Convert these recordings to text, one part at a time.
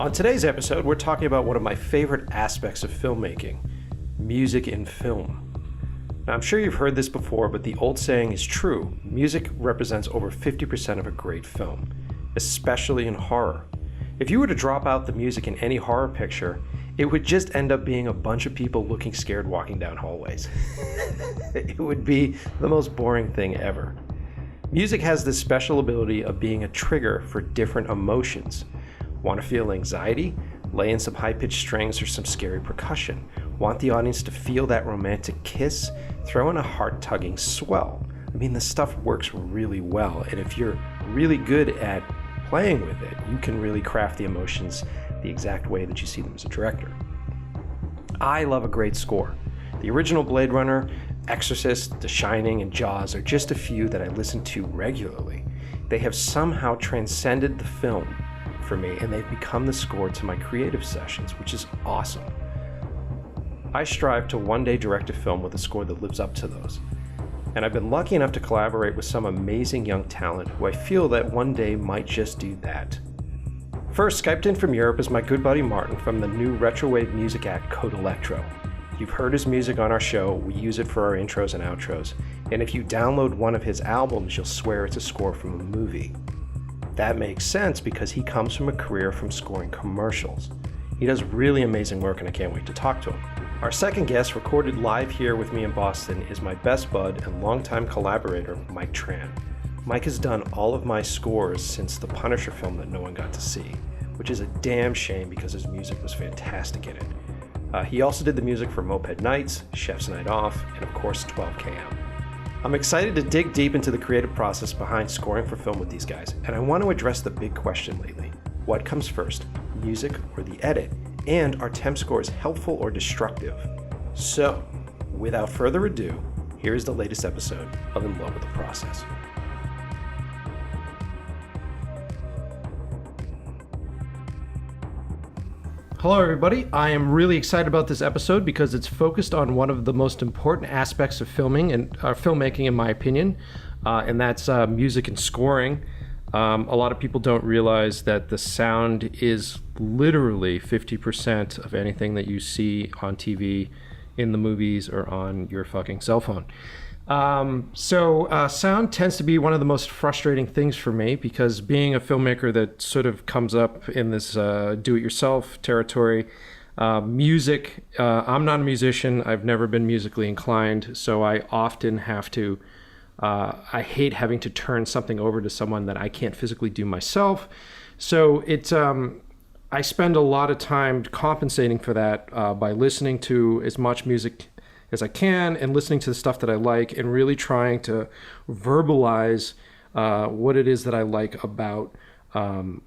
On today's episode, we're talking about one of my favorite aspects of filmmaking, music in film. Now, I'm sure you've heard this before, but the old saying is true. Music represents over 50% of a great film, especially in horror. If you were to drop out the music in any horror picture, it would just end up being a bunch of people looking scared walking down hallways. It would be the most boring thing ever. Music has this special ability of being a trigger for different emotions. Want to feel anxiety? Lay in some high-pitched strings or some scary percussion. Want the audience to feel that romantic kiss? Throw in a heart-tugging swell. I mean, this stuff works really well, and if you're really good at playing with it, you can really craft the emotions the exact way that you see them as a director. I love a great score. The original Blade Runner, Exorcist, The Shining, and Jaws are just a few that I listen to regularly. They have somehow transcended the film for me, and they've become the score to my creative sessions, which is awesome. I strive to one day direct a film with a score that lives up to those. And I've been lucky enough to collaborate with some amazing young talent who I feel that one day might just do that. First, Skyped in from Europe is my good buddy Martin from the new retrowave music act CODE ELEKRO. You've heard his music on our show, we use it for our intros and outros, and if you download one of his albums, you'll swear it's a score from a movie. That makes sense because he comes from a career from scoring commercials. He does really amazing work and I can't wait to talk to him. Our second guest, recorded live here with me in Boston, is my best bud and longtime collaborator, Mike Tran. Mike has done all of my scores since the Punisher film that no one got to see, which is a damn shame because his music was fantastic in it. He also did the music for Moped Knights, Chef's Night Off, and of course 12km. I'm excited to dig deep into the creative process behind scoring for film with these guys, and I want to address the big question lately. What comes first, music or the edit? And are temp scores helpful or destructive? So, without further ado, here is the latest episode of In Love with the Process. Hello everybody, I am really excited about this episode because it's focused on one of the most important aspects of filming and filmmaking in my opinion, and that's music and scoring. A lot of people don't realize that the sound is literally 50% of anything that you see on TV, in the movies, or on your fucking cell phone. Sound tends to be one of the most frustrating things for me because being a filmmaker that sort of comes up in this do-it-yourself territory, music, I'm not a musician, I've never been musically inclined, so I often have to, I hate having to turn something over to someone that I can't physically do myself. So I spend a lot of time compensating for that by listening to as much music as I can and listening to the stuff that I like and really trying to verbalize what it is that I like about the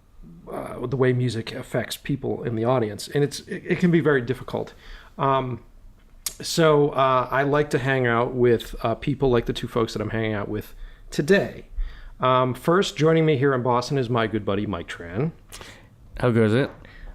way music affects people in the audience. And it can be very difficult. So I like to hang out with people like the two folks that I'm hanging out with today. First, joining me here in Boston is my good buddy, Mike Tran. How goes it?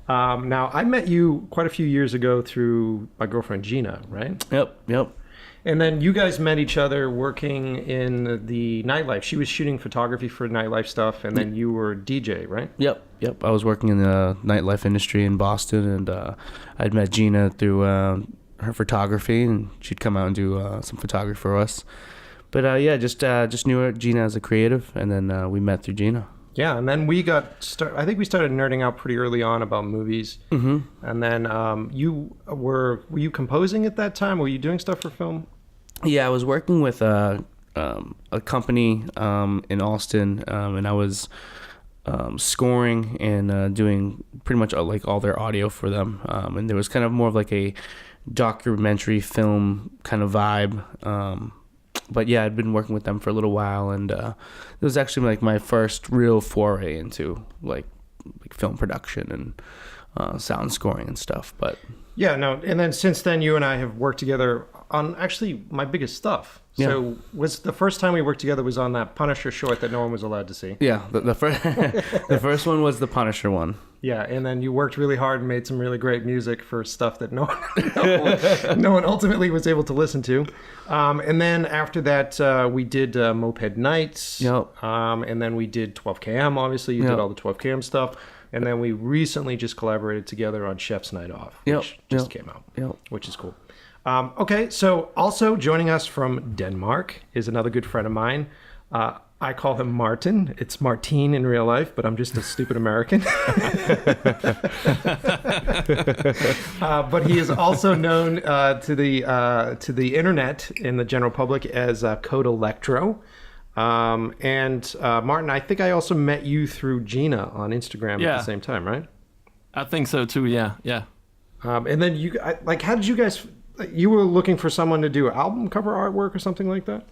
Now, I met you quite a few years ago through my girlfriend, Gina, right? Yep. And then you guys met each other working in the nightlife. She was shooting photography for nightlife stuff, and then you were DJ, right? Yep. I was working in the nightlife industry in Boston, and I'd met Gina through her photography, and she'd come out and do some photography for us. But just knew her, Gina as a creative, and then we met through Gina. Yeah, and then I think we started nerding out pretty early on about movies. Mm-hmm. And then were you composing at that time? Were you doing stuff for film? Yeah, I was working with a company in Austin, and I was scoring and doing pretty much like all their audio for them. And there was kind of more of like a documentary film kind of vibe. But yeah, I'd been working with them for a little while, and it was actually like my first real foray into like film production and sound scoring and stuff. But yeah, no, and then since then you and I have worked together on actually my biggest stuff. Yeah. So was the first time we worked together was on that Punisher short that no one was allowed to see. Yeah, the first the first one was the Punisher one. Yeah, and then you worked really hard and made some really great music for stuff that no one ultimately was able to listen to. And then after that, we did Moped Knights. Yep. And then we did 12km, obviously. You did all the 12km stuff. And then we recently just collaborated together on Chef's Night Off, which just came out, which is cool. Okay, so also joining us from Denmark is another good friend of mine. I call him Martin. It's Martine in real life, but I'm just a stupid American. But he is also known to the internet in the general public as CODE ELEKRO. And Martin, I think I also met you through Gina on Instagram at the same time, right? I think so too. Yeah. And then how did you guys? You were looking for someone to do album cover artwork or something like that?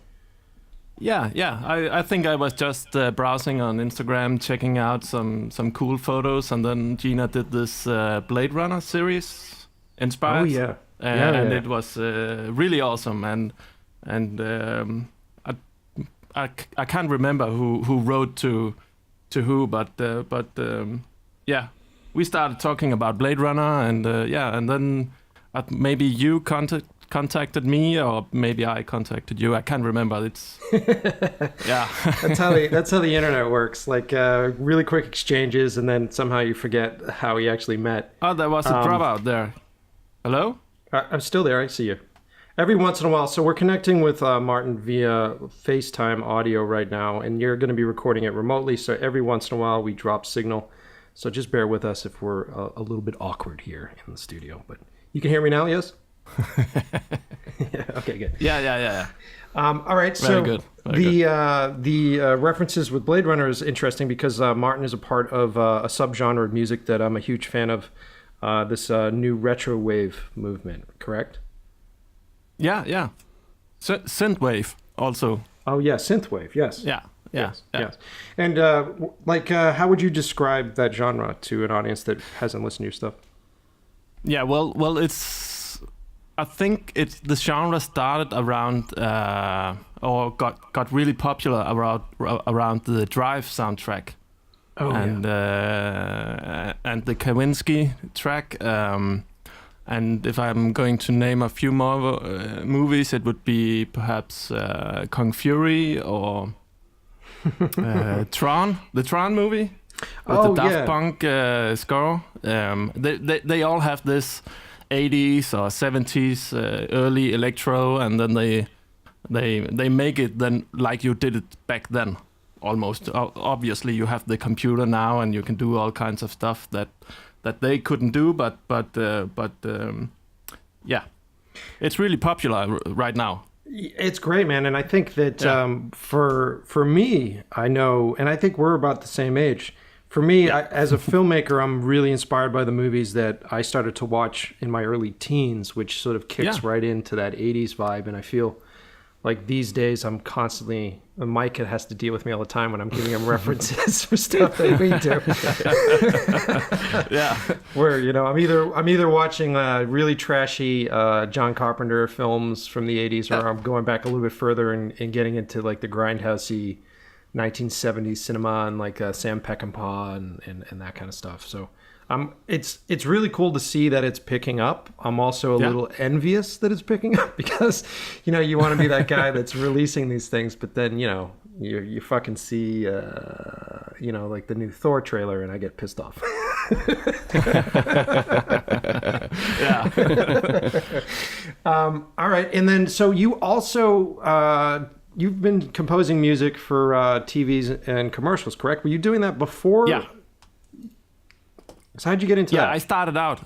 Yeah. I think I was just browsing on Instagram, checking out some cool photos, and then Gina did this Blade Runner series inspired. Oh yeah. And it was really awesome. And I can't remember who wrote to who, but yeah, we started talking about Blade Runner, and and then maybe you contacted me, or maybe I contacted you. I can't remember. It's yeah. That's how the internet works. Like really quick exchanges, and then somehow you forget how we actually met. Oh, there was a dropout there. Hello? I'm still there. I see you. Every once in a while. So we're connecting with Martin via FaceTime audio right now, and you're going to be recording it remotely. So every once in a while we drop signal. So just bear with us if we're a little bit awkward here in the studio. But you can hear me now, yes? Okay, good. Yeah. All right, so the references with Blade Runner is interesting because Martin is a part of a subgenre of music that I'm a huge fan of, this new retro wave movement, correct? Yeah. Synthwave also. Oh yeah, synthwave. Yes. Yeah. Yes. And how would you describe that genre to an audience that hasn't listened to your stuff? Yeah. Well, I think the genre started around or got really popular around the Drive soundtrack. Oh, and the Kawinski track. And if I'm going to name a few more movies, it would be perhaps Kung Fury or Tran, the Tran movie with the Daft Punk score. They all have this 80s or 70s early electro, and then they make it then like you did it back then. Almost obviously you have the computer now and you can do all kinds of stuff that they couldn't do, but yeah, it's really popular right now. It's great, man, and I think that for me, I know, and I think we're about the same age. For me, as a filmmaker, I'm really inspired by the movies that I started to watch in my early teens, which sort of kicks right into that 80s vibe, and I feel like these days I'm constantly, Mike has to deal with me all the time when I'm giving him references for stuff that we do. Yeah. Where, I'm either watching really trashy John Carpenter films from the 80s, or I'm going back a little bit further and getting into like the grindhousey 1970s cinema and like Sam Peckinpah and that kind of stuff. So it's really cool to see that it's picking up. I'm also a little envious that it's picking up because, you want to be that guy that's releasing these things, but then, you fucking see, like the new Thor trailer and I get pissed off. Yeah. All right. And then, so you also, you've been composing music for TVs and commercials, correct? Were you doing that before? Yeah. So how'd you get into that? Yeah, I started out.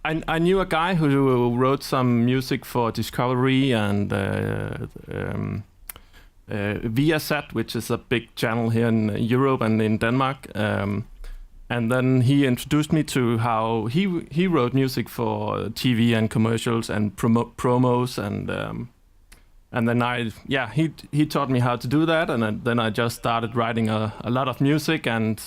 I knew a guy who wrote some music for Discovery and Viasat, which is a big channel here in Europe and in Denmark. And then he introduced me to how he wrote music for TV and commercials and promos, and then he taught me how to do that, and then I just started writing a lot of music, and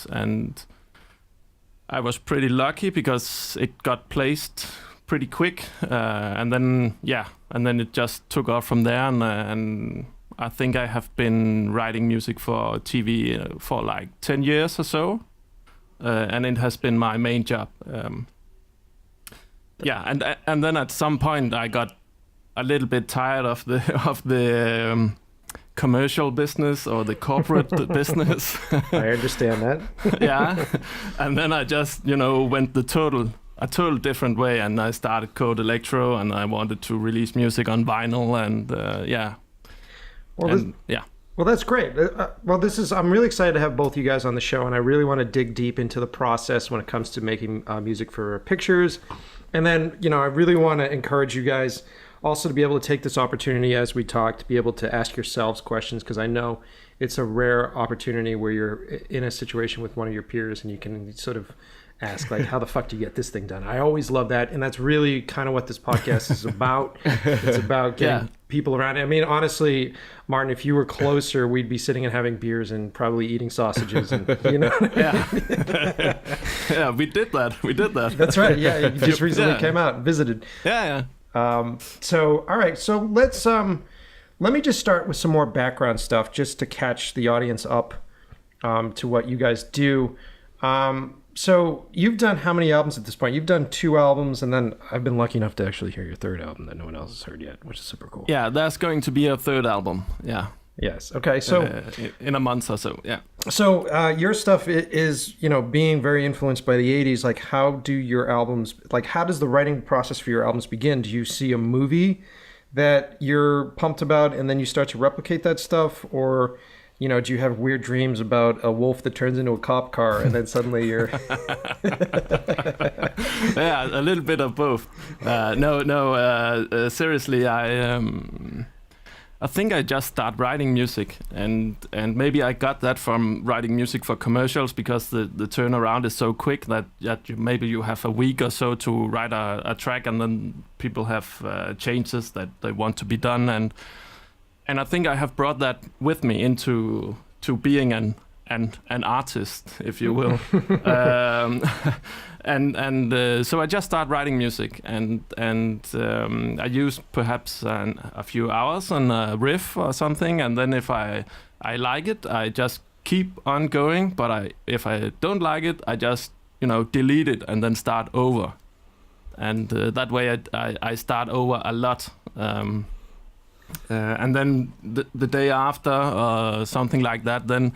I was pretty lucky because it got placed pretty quick, and then it just took off from there, and I think I have been writing music for TV for like 10 years or so. And it has been my main job. And then at some point I got a little bit tired of the commercial business or the corporate business. I understand that. Yeah, and then I just went a total different way, and I started CODE ELEKRO, and I wanted to release music on vinyl, and Well, that's great. I'm really excited to have both you guys on the show, and I really want to dig deep into the process when it comes to making music for pictures. And then, I really want to encourage you guys also to be able to take this opportunity as we talk, to be able to ask yourselves questions, because I know it's a rare opportunity where you're in a situation with one of your peers and you can sort of ask, like, how the fuck do you get this thing done? I always love that, and that's really kind of what this podcast is about. It's about getting people around. I mean, honestly, Martin, if you were closer, we'd be sitting and having beers and probably eating sausages, and yeah, we did that. That's right. Yeah, you just recently came out and visited. Yeah. So all right, so let me just start with some more background stuff just to catch the audience up to what you guys do. So you've done how many albums at this point? You've done 2 albums, and then I've been lucky enough to actually hear your 3rd album that no one else has heard yet, which is super cool. Yeah, that's going to be a 3rd album. Yeah. Yes. Okay. So in a month or so. Yeah. So your stuff is, being very influenced by the 80s. Like, how do your albums, how does the writing process for your albums begin? Do you see a movie that you're pumped about and then you start to replicate that stuff? Or, do you have weird dreams about a wolf that turns into a cop car and then suddenly you're... Yeah, a little bit of both. Seriously, I think I just start writing music, and maybe I got that from writing music for commercials, because the turnaround is so quick that maybe you have a week or so to write a track, and then people have changes that they want to be done, and I think I have brought that with me into being an artist, if you will. So I just start writing music, and I use perhaps a few hours on a riff or something, and then if I like it, I just keep on going. But if I don't like it, I just delete it and then start over, and that way I start over a lot. And then the day after, something like that, then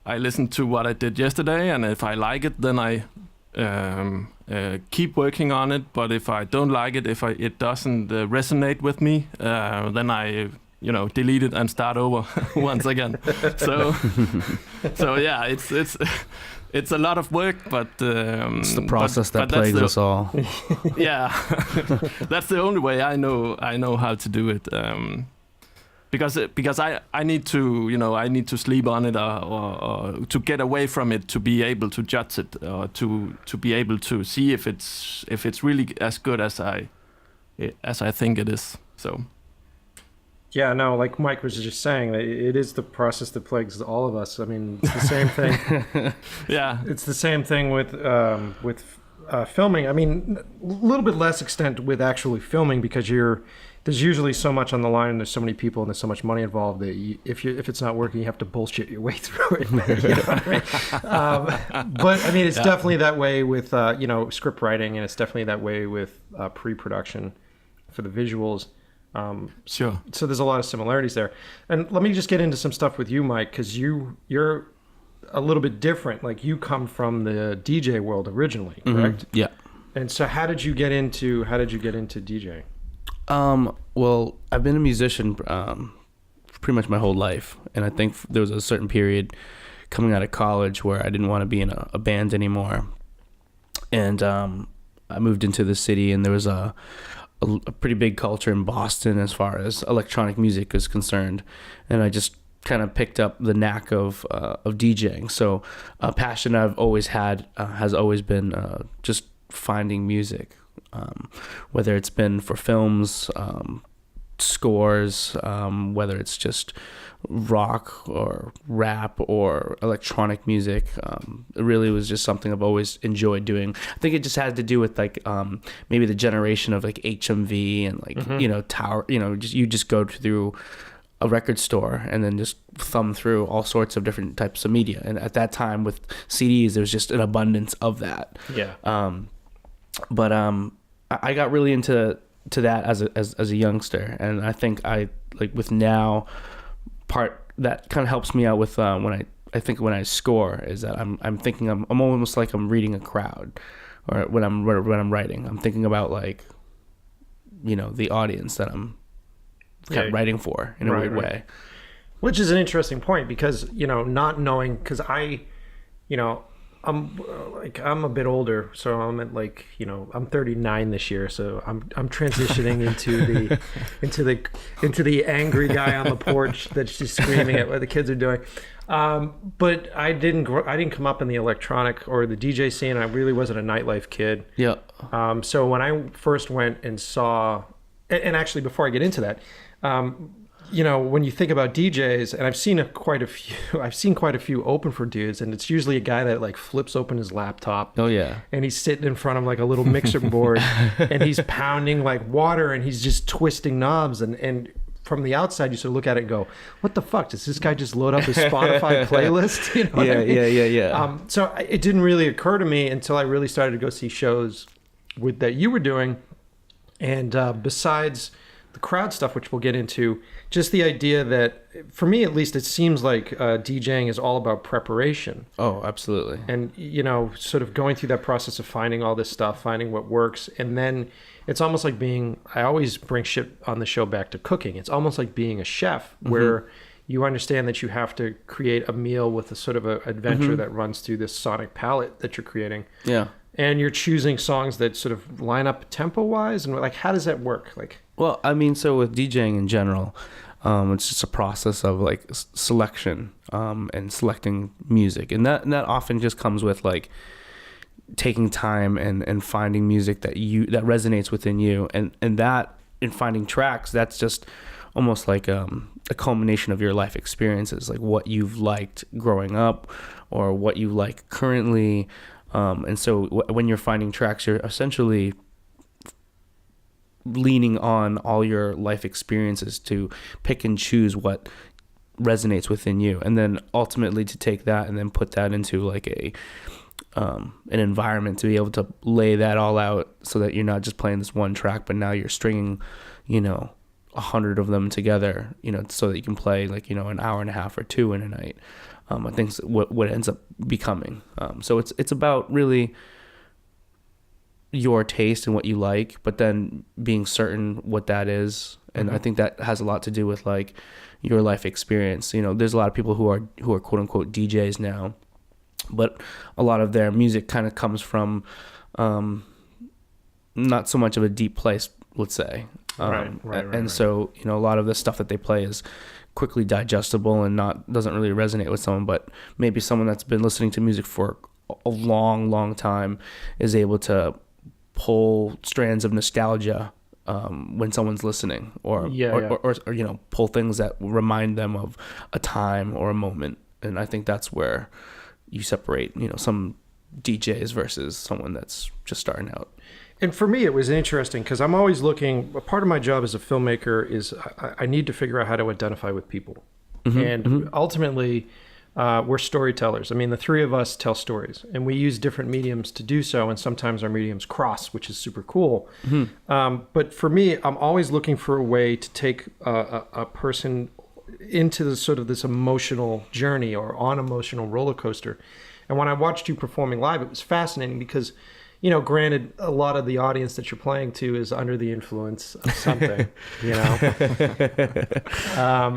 I listen to what I did yesterday, and if I like it, then I keep working on it. But if I don't like it, if it doesn't resonate with me, then I delete it and start over once again. So yeah, it's a lot of work, but it's the process that plagues us all. Yeah, that's the only way I know how to do it. Because I need to sleep on it, or to get away from it, to be able to judge it, or to be able to see if it's really as good as I think it is. So. Yeah, no, like Mike was just saying, it is the process that plagues all of us. I mean, it's the same thing. Yeah, it's the same thing with filming. I mean, a little bit less extent with actually filming, because there's usually so much on the line, and there's so many people, and there's so much money involved that if it's not working, you have to bullshit your way through it. But I mean, it's definitely that way with script writing, and it's definitely that way with pre-production for the visuals. Sure. So there's a lot of similarities there. And let me just get into some stuff with you, Mike, because you're a little bit different. Like, you come from the DJ world originally, correct? Yeah. And so how did you get into DJing? Well, I've been a musician pretty much my whole life, and I think there was a certain period coming out of college where I didn't want to be in a band anymore, and I moved into the city, and there was a pretty big culture in Boston as far as electronic music is concerned, and I just kind of picked up the knack of DJing. So a passion I've always had has always been just finding music, whether it's been for films, scores, whether it's just rock or rap or electronic music. It really was just something I've always enjoyed doing. I think it just had to do with maybe the generation of HMV and Tower, you just go through a record store and then just thumb through all sorts of different types of media. And at that time with CDs, there was just an abundance of that. Yeah. But I got really into that as a youngster, and I think with now part that kind of helps me out with when I score is that I'm thinking I'm almost like I'm reading a crowd, or when I'm writing, I'm thinking about like, you know, the audience that I'm kind of writing for in a weird way. Which is an interesting point because, you know, not knowing, because you know, I'm a bit older, so I'm at like, you know, I'm 39 this year, so I'm transitioning into the angry guy on the porch that's just screaming at what the kids are doing. But I didn't come up in the electronic or the DJ scene. I really wasn't a nightlife kid. Yeah. So when I first went and saw, and actually before I get into that, you know, when you think about DJs, and I've seen quite a few open for dudes, and it's usually a guy that like flips open his laptop. Oh yeah. And he's sitting in front of like a little mixer board, and he's pounding like water, and he's just twisting knobs, and from the outside you sort of look at it and go, what the fuck, does this guy just load up his Spotify playlist? You know what I mean? Yeah. So it didn't really occur to me until I really started to go see shows that you were doing, and besides the crowd stuff, which we'll get into, just the idea that, for me at least, it seems like DJing is all about preparation. Oh, absolutely. And, you know, sort of going through that process of finding all this stuff, finding what works. And then it's almost like I always bring shit on the show back to cooking. It's almost like being a chef, where you understand that you have to create a meal with a sort of an adventure that runs through this sonic palette that you're creating. Yeah. And you're choosing songs that sort of line up tempo-wise, and like, how does that work? Like, well, I mean, so with DJing in general, it's just a process of like selection and selecting music, and that often just comes with like taking time and finding music that resonates within you, and that in finding tracks, that's just almost like a culmination of your life experiences, like what you've liked growing up or what you like currently. And so when you're finding tracks, you're essentially leaning on all your life experiences to pick and choose what resonates within you, and then ultimately to take that and then put that into like an environment to be able to lay that all out, so that you're not just playing this one track, but now you're stringing, you know, 100 of them together, you know, so that you can play like, you know, an hour and a half or two in a night. I think what ends up becoming. So it's about really your taste and what you like, but then being certain what that is. And I think that has a lot to do with like your life experience. You know, there's a lot of people who are quote unquote DJs now, but a lot of their music kind of comes from not so much of a deep place, let's say. Right. So, you know, a lot of the stuff that they play is quickly digestible and doesn't really resonate with someone, but maybe someone that's been listening to music for a long time is able to pull strands of nostalgia when someone's listening, or you know, pull things that remind them of a time or a moment. And I think that's where you separate, you know, some DJs versus someone that's just starting out. And for me, it was interesting because I'm always looking. A part of my job as a filmmaker is I need to figure out how to identify with people. And ultimately, we're storytellers. I mean, the three of us tell stories, and we use different mediums to do so. And sometimes our mediums cross, which is super cool. But for me, I'm always looking for a way to take a person into the sort of this emotional journey or on emotional roller coaster. And when I watched you performing live, it was fascinating because, you know, granted, a lot of the audience that you're playing to is under the influence of something, you know,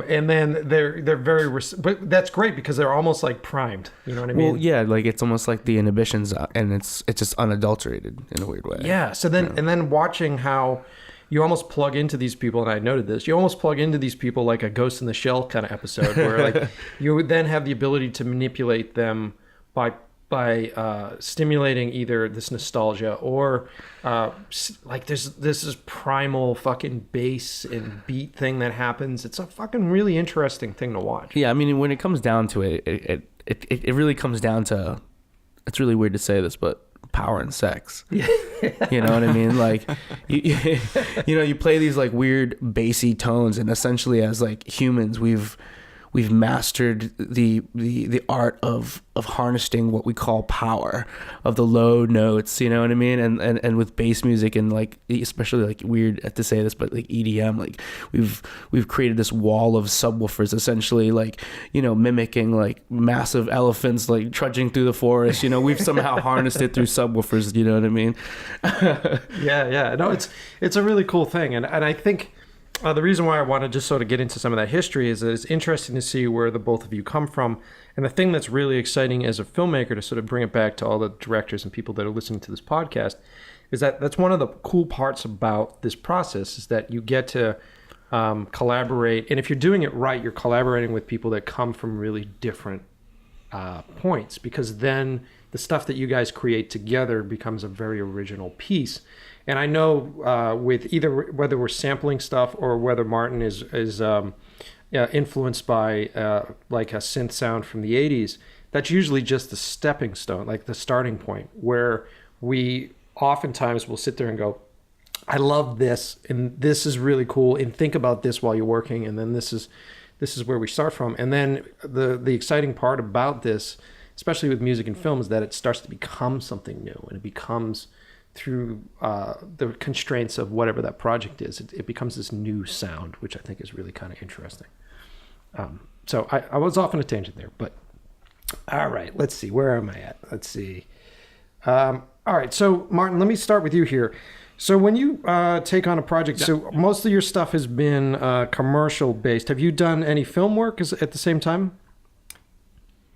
and then they're very, but that's great because they're almost like primed. You know what I mean? Well, yeah, like it's almost like the inhibitions, and it's just unadulterated in a weird way. Yeah. So then, and then watching how you almost plug into these people, and I noted this, you almost plug into these people like a Ghost in the Shell kind of episode, where like you would then have the ability to manipulate them by stimulating either this nostalgia or like this is primal fucking bass and beat thing that happens. It's a fucking really interesting thing to watch. Yeah, I mean, when it comes down to it, it really comes down to, it's really weird to say this, but power and sex. You know what I mean? Like you know, you play these like weird bassy tones, and essentially as like humans, we've we've mastered the art of harnessing what we call power of the low notes, you know what I mean? And with bass music and like, especially like weird to say this, but like EDM, like we've created this wall of subwoofers essentially, like, you know, mimicking like massive elephants like trudging through the forest, you know, we've somehow harnessed it through subwoofers, you know what I mean? Yeah. No, it's a really cool thing. And I think the reason why I want to just sort of get into some of that history is that it's interesting to see where the both of you come from. And the thing that's really exciting as a filmmaker, to sort of bring it back to all the directors and people that are listening to this podcast, is that that's one of the cool parts about this process, is that you get to collaborate. And if you're doing it right, you're collaborating with people that come from really different points, because then the stuff that you guys create together becomes a very original piece. And I know with either whether we're sampling stuff or whether Martin is influenced by like a synth sound from the 80s, that's usually just the stepping stone, like the starting point, where we oftentimes will sit there and go, I love this, and this is really cool, and think about this while you're working, and then this is where we start from. And then the exciting part about this, especially with music and film, is that it starts to become something new, and it becomes, through the constraints of whatever that project is, it becomes this new sound, which I think is really kind of interesting. So I was off on a tangent there, but all right, let's see, where am I at? Let's see. All right, so Martin, let me start with you here. So when you take on a project, so most of your stuff has been commercial based. Have you done any film work at the same time?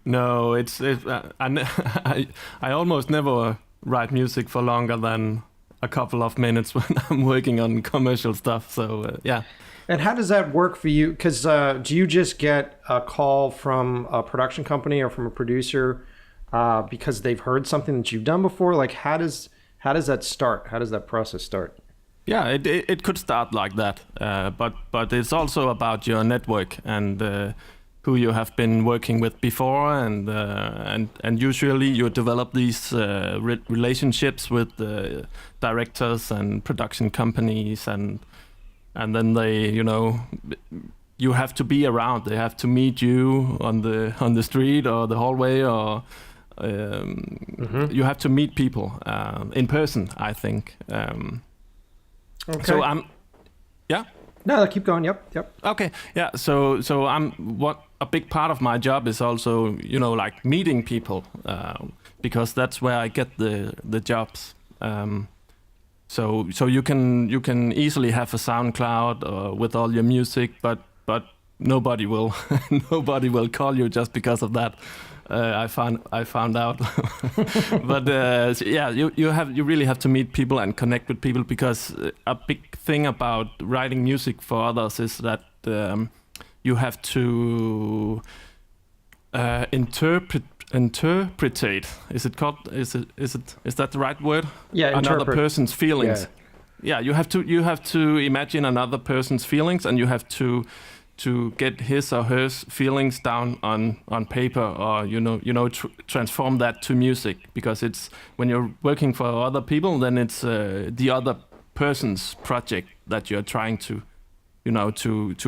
No, I almost never write music for longer than a couple of minutes when I'm working on commercial stuff. So yeah. And how does that work for you? Because do you just get a call from a production company or from a producer because they've heard something that you've done before? Like how does that start? How does that process start? Yeah, it could start like that, but it's also about your network and who you have been working with before, and usually you develop these relationships with directors and production companies, and then they, you know, you have to be around. They have to meet you on the street or the hallway, or you have to meet people in person, I think. Okay. So I'm, yeah. No, keep going. Yep. Okay. Yeah. So a big part of my job is also, you know, like meeting people, because that's where I get the jobs. So you can easily have a SoundCloud with all your music, but nobody will call you just because of that. I found out. But yeah, you really have to meet people and connect with people, because a big thing about writing music for others is that you have to interpretate. Is it called? Is that the right word? Yeah, another person's feelings. Yeah, you have to imagine another person's feelings, and you have to get his or her feelings down on paper, or transform that to music, because it's when you're working for other people, then it's the other person's project that you're trying to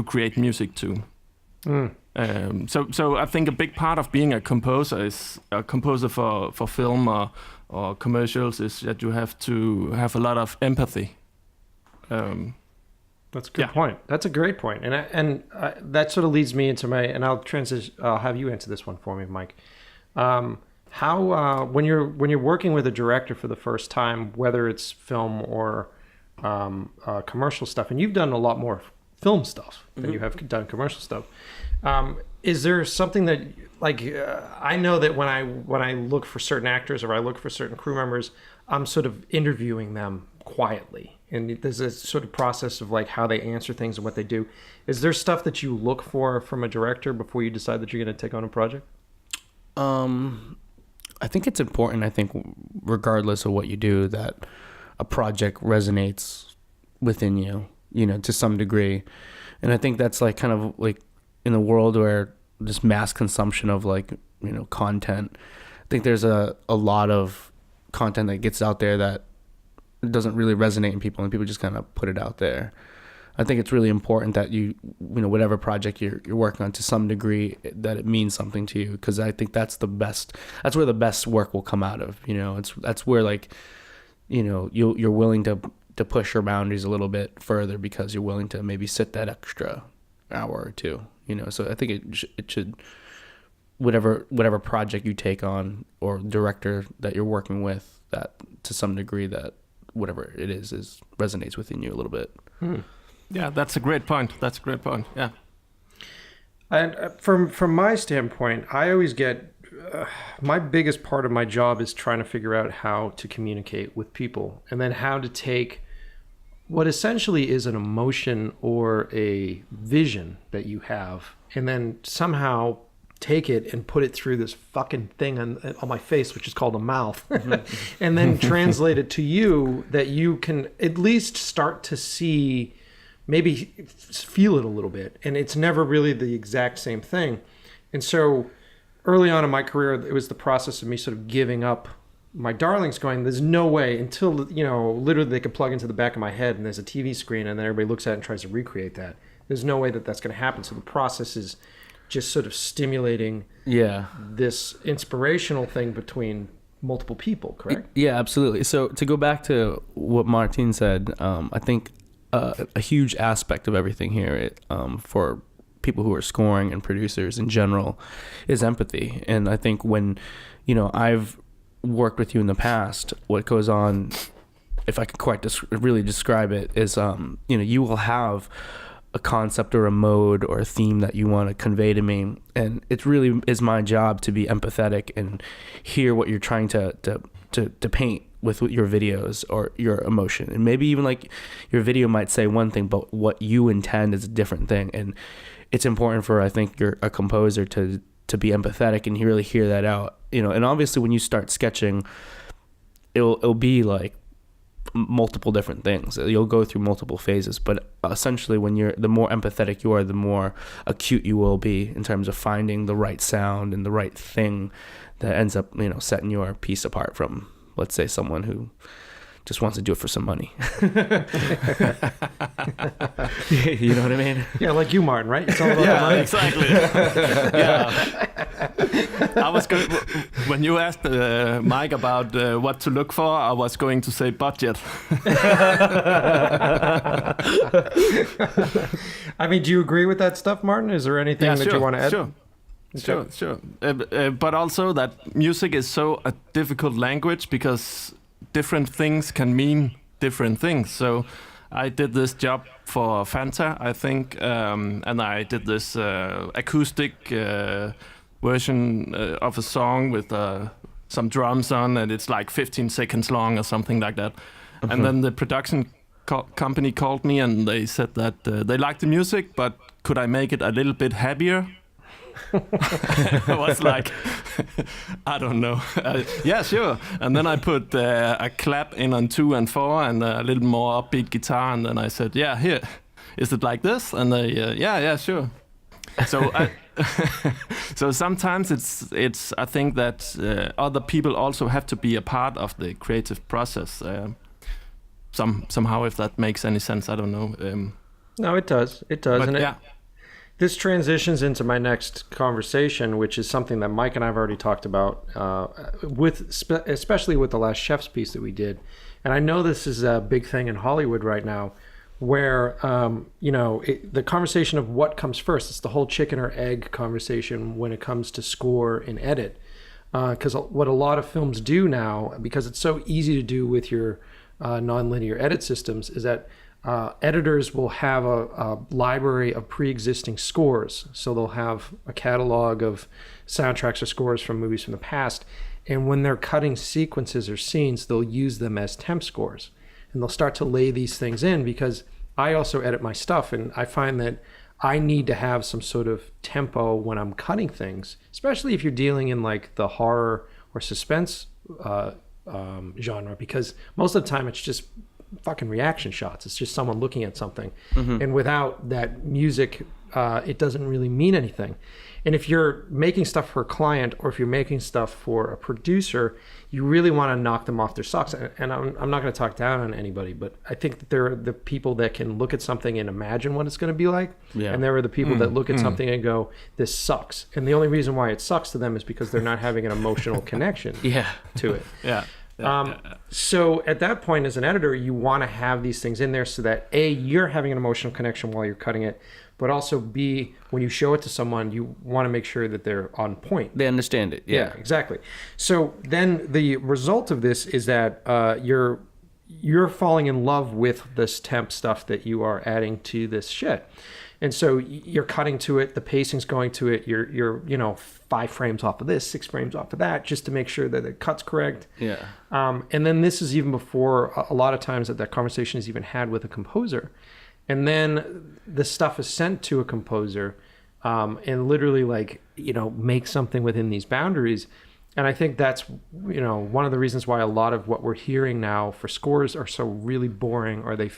create music to. So I think a big part of being a composer is a composer for film or commercials is that you have to have a lot of empathy. That's a good point. That's a great point. And that sort of leads me into and I'll have you answer this one for me, Mike. How when you're working with a director for the first time, whether it's film or commercial stuff, and you've done a lot more film stuff than you have done commercial stuff, is there something that, like, I know that when I look for certain actors or I look for certain crew members, I'm sort of interviewing them quietly, and there's a sort of process of like how they answer things and what they do. Is there stuff that you look for from a director before you decide that you're going to take on a project? I think it's important, regardless of what you do, that a project resonates within you, to some degree. And I think that's like kind of like in the world where just mass consumption of content, I think there's a lot of content that gets out there that doesn't really resonate in people, and people just kind of put it out there. I think it's really important that you know, whatever project you're working on, to some degree, that it means something to you, because I think that's where the best work will come out of. You know, that's where, like, you know, you're willing to push your boundaries a little bit further because you're willing to maybe sit that extra hour or two. You know, so I think it should, whatever project you take on or director that you're working with, that to some degree that whatever it is resonates within you a little bit. Yeah, that's a great point. Yeah. And from my standpoint, I always get my biggest part of my job is trying to figure out how to communicate with people, and then how to take what essentially is an emotion or a vision that you have, and then somehow take it and put it through this fucking thing on my face, which is called a mouth, and then translate it to you, that you can at least start to see, maybe feel it a little bit. And it's never really the exact same thing. And so early on in my career, it was the process of me sort of giving up my darlings, going, there's no way, until, you know, literally they could plug into the back of my head and there's a TV screen and then everybody looks at it and tries to recreate that. There's no way that that's going to happen. So the process is just sort of stimulating this inspirational thing between multiple people, correct? Yeah, absolutely. So to go back to what Martin said, I think a huge aspect of everything here for people who are scoring and producers in general is empathy. And I think when, you know, I've worked with you in the past, what goes on, if I could quite really describe it, is you know, you will have a concept or a mode or a theme that you want to convey to me, and it really is my job to be empathetic and hear what you're trying to paint with your videos or your emotion. And maybe even, like, your video might say one thing, but what you intend is a different thing. And it's important for, I think, you're a composer to be empathetic and you really hear that out, you know. And obviously when you start sketching, it'll be like multiple different things. You'll go through multiple phases, but essentially the more empathetic you are, the more acute you will be in terms of finding the right sound and the right thing that ends up, you know, setting your piece apart from, let's say, someone who just wants to do it for some money. You know what I mean? Yeah, like you, Martin, right? It's all about the money. Exactly. Yeah. I was going, when you asked Mike about what to look for, I was going to say budget. I mean, do you agree with that stuff, Martin? Is there anything that you want to add? Sure. But also that music is so a difficult language because different things can mean different things. So I did this job for Fanta, I think, and I did this acoustic version of a song with some drums on, and it's like 15 seconds long or something like that. And then the production company called me and they said that they liked the music, but could I make it a little bit happier? I was like, I don't know. Yeah, sure. And then I put a clap in on 2 and 4 and a little more upbeat guitar, and then I said, yeah, here, is it like this? And they, yeah, sure. So so sometimes it's I think that other people also have to be a part of the creative process somehow, if that makes any sense. I don't know. No, it does. But, and this transitions into my next conversation, which is something that Mike and I have already talked about, especially with the last Chef's piece that we did. And I know this is a big thing in Hollywood right now, where you know, the conversation of what comes first. It's the whole chicken or egg conversation when it comes to score and edit. Because what a lot of films do now, because it's so easy to do with your nonlinear edit systems, is that editors will have a library of pre-existing scores. So they'll have a catalog of soundtracks or scores from movies from the past. And when they're cutting sequences or scenes, they'll use them as temp scores. And they'll start to lay these things in, because I also edit my stuff. And I find that I need to have some sort of tempo when I'm cutting things, especially if you're dealing in like the horror or suspense genre, because most of the time it's just fucking reaction shots. It's just someone looking at something. And without that music it doesn't really mean anything. And if you're making stuff for a client or if you're making stuff for a producer, you really want to knock them off their socks. And I'm not going to talk down on anybody, but I think that there are the people that can look at something and imagine what it's going to be like. Yeah. And there are the people that look at something and go, this sucks. And the only reason why it sucks to them is because they're not having an emotional connection to it. So at that point, as an editor, you want to have these things in there so that A, you're having an emotional connection while you're cutting it, but also B, when you show it to someone, you want to make sure that they're on point. They understand it. Yeah, exactly. So then the result of this is that you're falling in love with this temp stuff that you are adding to this shit. And so you're cutting to it, the pacing's going to it, you're 5 frames off of this, 6 frames off of that, just to make sure that the cut's correct. Yeah. And then this is even before a lot of times that conversation is even had with a composer. And then the stuff is sent to a composer and literally make something within these boundaries. And I think that's, one of the reasons why a lot of what we're hearing now for scores are so really boring, or they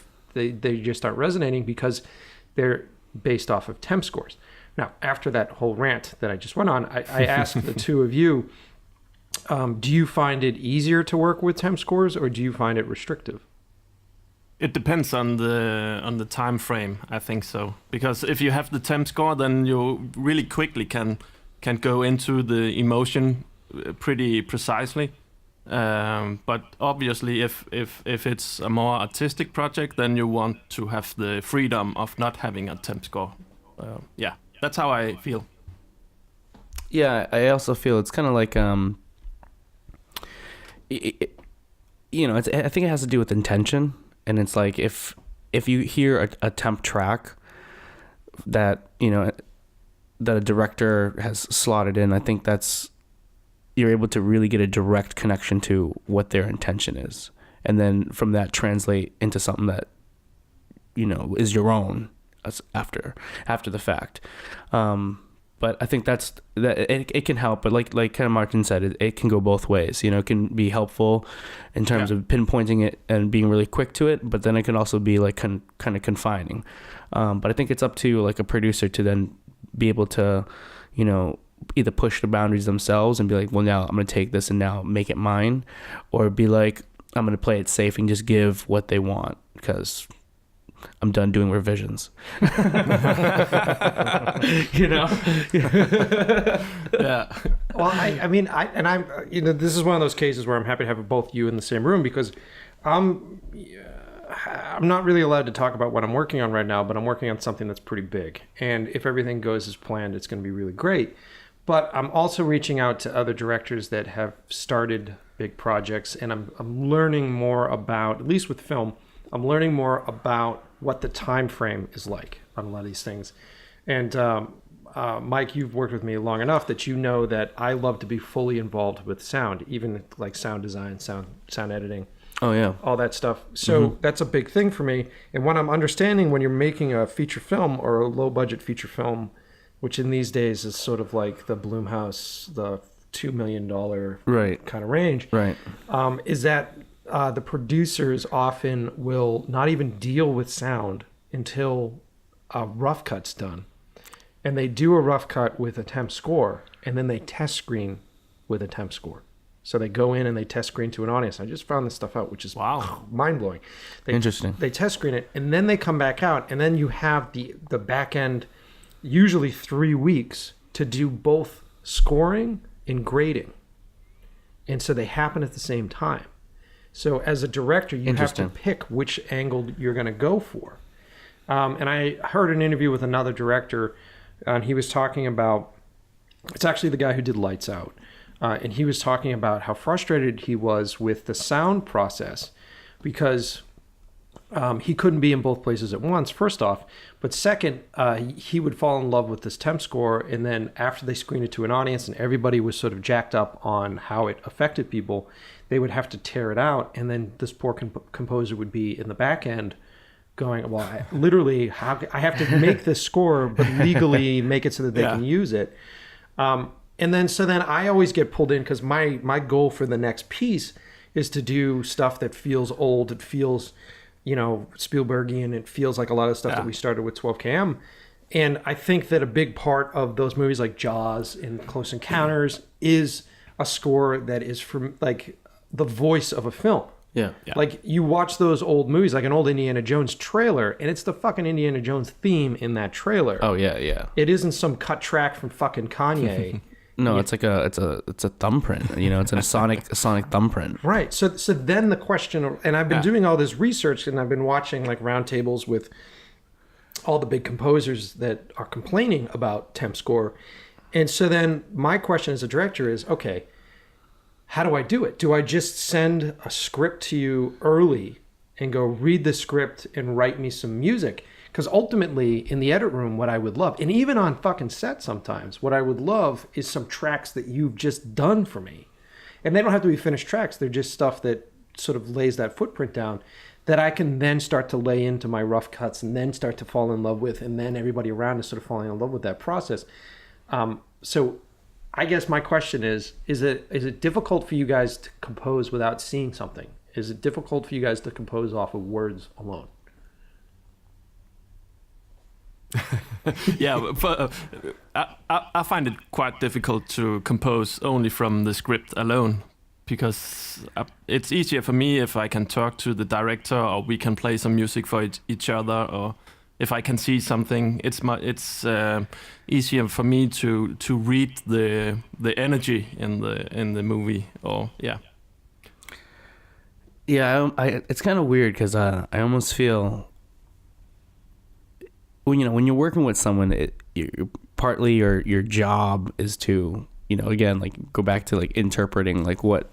just aren't resonating because they're based off of temp scores. Now, after that whole rant that I just went on, I asked the two of you, do you find it easier to work with temp scores, or do you find it restrictive? It depends on the time frame, I think so. Because if you have the temp score, then you really quickly can go into the emotion pretty precisely. But obviously, if it's a more artistic project, then you want to have the freedom of not having a temp score. That's how I feel. Yeah, I also feel it's kind of like I think it has to do with intention. And it's like if you hear a temp track that that a director has slotted in, I think you're able to really get a direct connection to what their intention is, and then from that translate into something that is your own after the fact. But I think that it can help. But like kind of Martin said, it can go both ways. It can be helpful in terms of pinpointing it and being really quick to it. But then it can also be like kind of confining. But I think it's up to like a producer to then be able to, either push the boundaries themselves and be like, well, now I'm going to take this and now make it mine, or be like, I'm going to play it safe and just give what they want because I'm done doing revisions. Yeah. Well, I'm this is one of those cases where I'm happy to have both you in the same room, because I'm not really allowed to talk about what I'm working on right now, but I'm working on something that's pretty big. And if everything goes as planned, it's going to be really great. But I'm also reaching out to other directors that have started big projects, and I'm learning more about, at least with film, I'm learning more about what the time frame is like on a lot of these things. And Mike, you've worked with me long enough that you know that I love to be fully involved with sound, even like sound design, sound editing. Oh yeah, all that stuff. So that's a big thing for me. And what I'm understanding when you're making a feature film or a low budget feature film, which in these days is sort of like the Blumhouse, the $2 million kind of range, is that the producers often will not even deal with sound until a rough cut's done. And they do a rough cut with a temp score, and then they test screen with a temp score. So they go in and they test screen to an audience. I just found this stuff out, which is mind-blowing. Interesting. They test screen it, and then they come back out, and then you have the back end, usually 3 weeks, to do both scoring and grading. And so they happen at the same time. So as a director, you have to pick which angle you're going to go for. And I heard an interview with another director, and he was talking about, it's actually the guy who did Lights Out. And he was talking about how frustrated he was with the sound process because he couldn't be in both places at once, first off. But second, he would fall in love with this temp score. And then after they screened it to an audience and everybody was sort of jacked up on how it affected people, they would have to tear it out. And then this poor composer would be in the back end going, well, I have to make this score, but legally make it so that they can use it. And then I always get pulled in because my goal for the next piece is to do stuff that feels old. It feels, Spielbergian. It feels like a lot of stuff that we started with 12 km. And I think that a big part of those movies like Jaws and Close Encounters is a score that is from like the voice of a film. Yeah. Like you watch those old movies, like an old Indiana Jones trailer, and it's the fucking Indiana Jones theme in that trailer. Oh yeah. It isn't some cut track from fucking Kanye. No, it's like it's a thumbprint. You know, it's a sonic thumbprint. Right. So then the question, and I've been doing all this research, and I've been watching like roundtables with all the big composers that are complaining about temp score. And so then my question as a director is, okay, how do I do it? Do I just send a script to you early and go read the script and write me some music? Because ultimately in the edit room, what I would love, and even on fucking set sometimes, what I would love is some tracks that you've just done for me. And they don't have to be finished tracks. They're just stuff that sort of lays that footprint down that I can then start to lay into my rough cuts and then start to fall in love with, and then everybody around is sort of falling in love with that process. So I guess my question is it difficult for you guys to compose without seeing something? Is it difficult for you guys to compose off of words alone? Yeah, but I find it quite difficult to compose only from the script alone, because it's easier for me if I can talk to the director, or we can play some music for each other, or if I can see something. It's easier for me to read the energy in the movie. Or yeah. It's kind of weird because I almost feel when you're working with someone, partly your job is to, again, like go back to like interpreting like what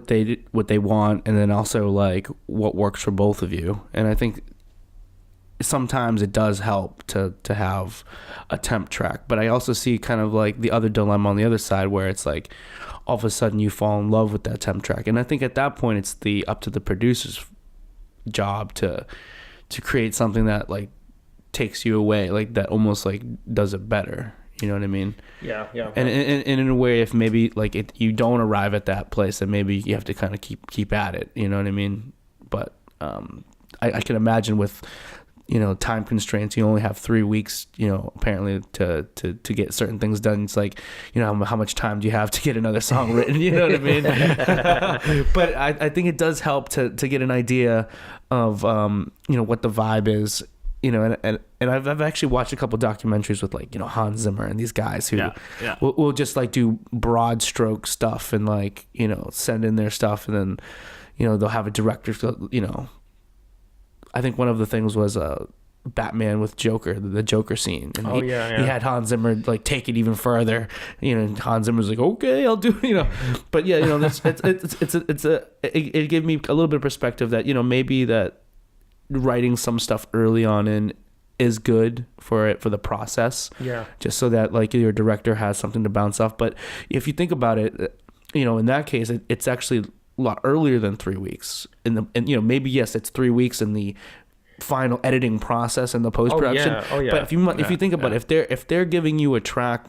they want, and then also like what works for both of you. And I think sometimes it does help to have a temp track, but I also see kind of like the other dilemma on the other side, where it's like all of a sudden you fall in love with that temp track, and I think at that point it's up to the producer's job to create something that like takes you away, like that almost like does it better. You know what I mean? Yeah. And in a way, if maybe like you don't arrive at that place, then maybe you have to kind of keep at it. You know what I mean? But I can imagine with time constraints, you only have 3 weeks, apparently to get certain things done. It's like, how much time do you have to get another song written? You know what I mean? But I think it does help to get an idea of what the vibe is. And I've actually watched a couple documentaries with like Hans Zimmer and these guys who will just like do broad stroke stuff and like send in their stuff, and then they'll have a director. I think one of the things was Batman with Joker, the Joker scene, and he had Hans Zimmer like take it even further. Hans Zimmer's like, okay, I'll do. But it gave me a little bit of perspective that maybe that writing some stuff early on in is good for the process, just so that like your director has something to bounce off. But if you think about it, in that case it's actually a lot earlier than 3 weeks and maybe yes, it's 3 weeks in the final editing process and the post-production. But if you think about it, if they're giving you a track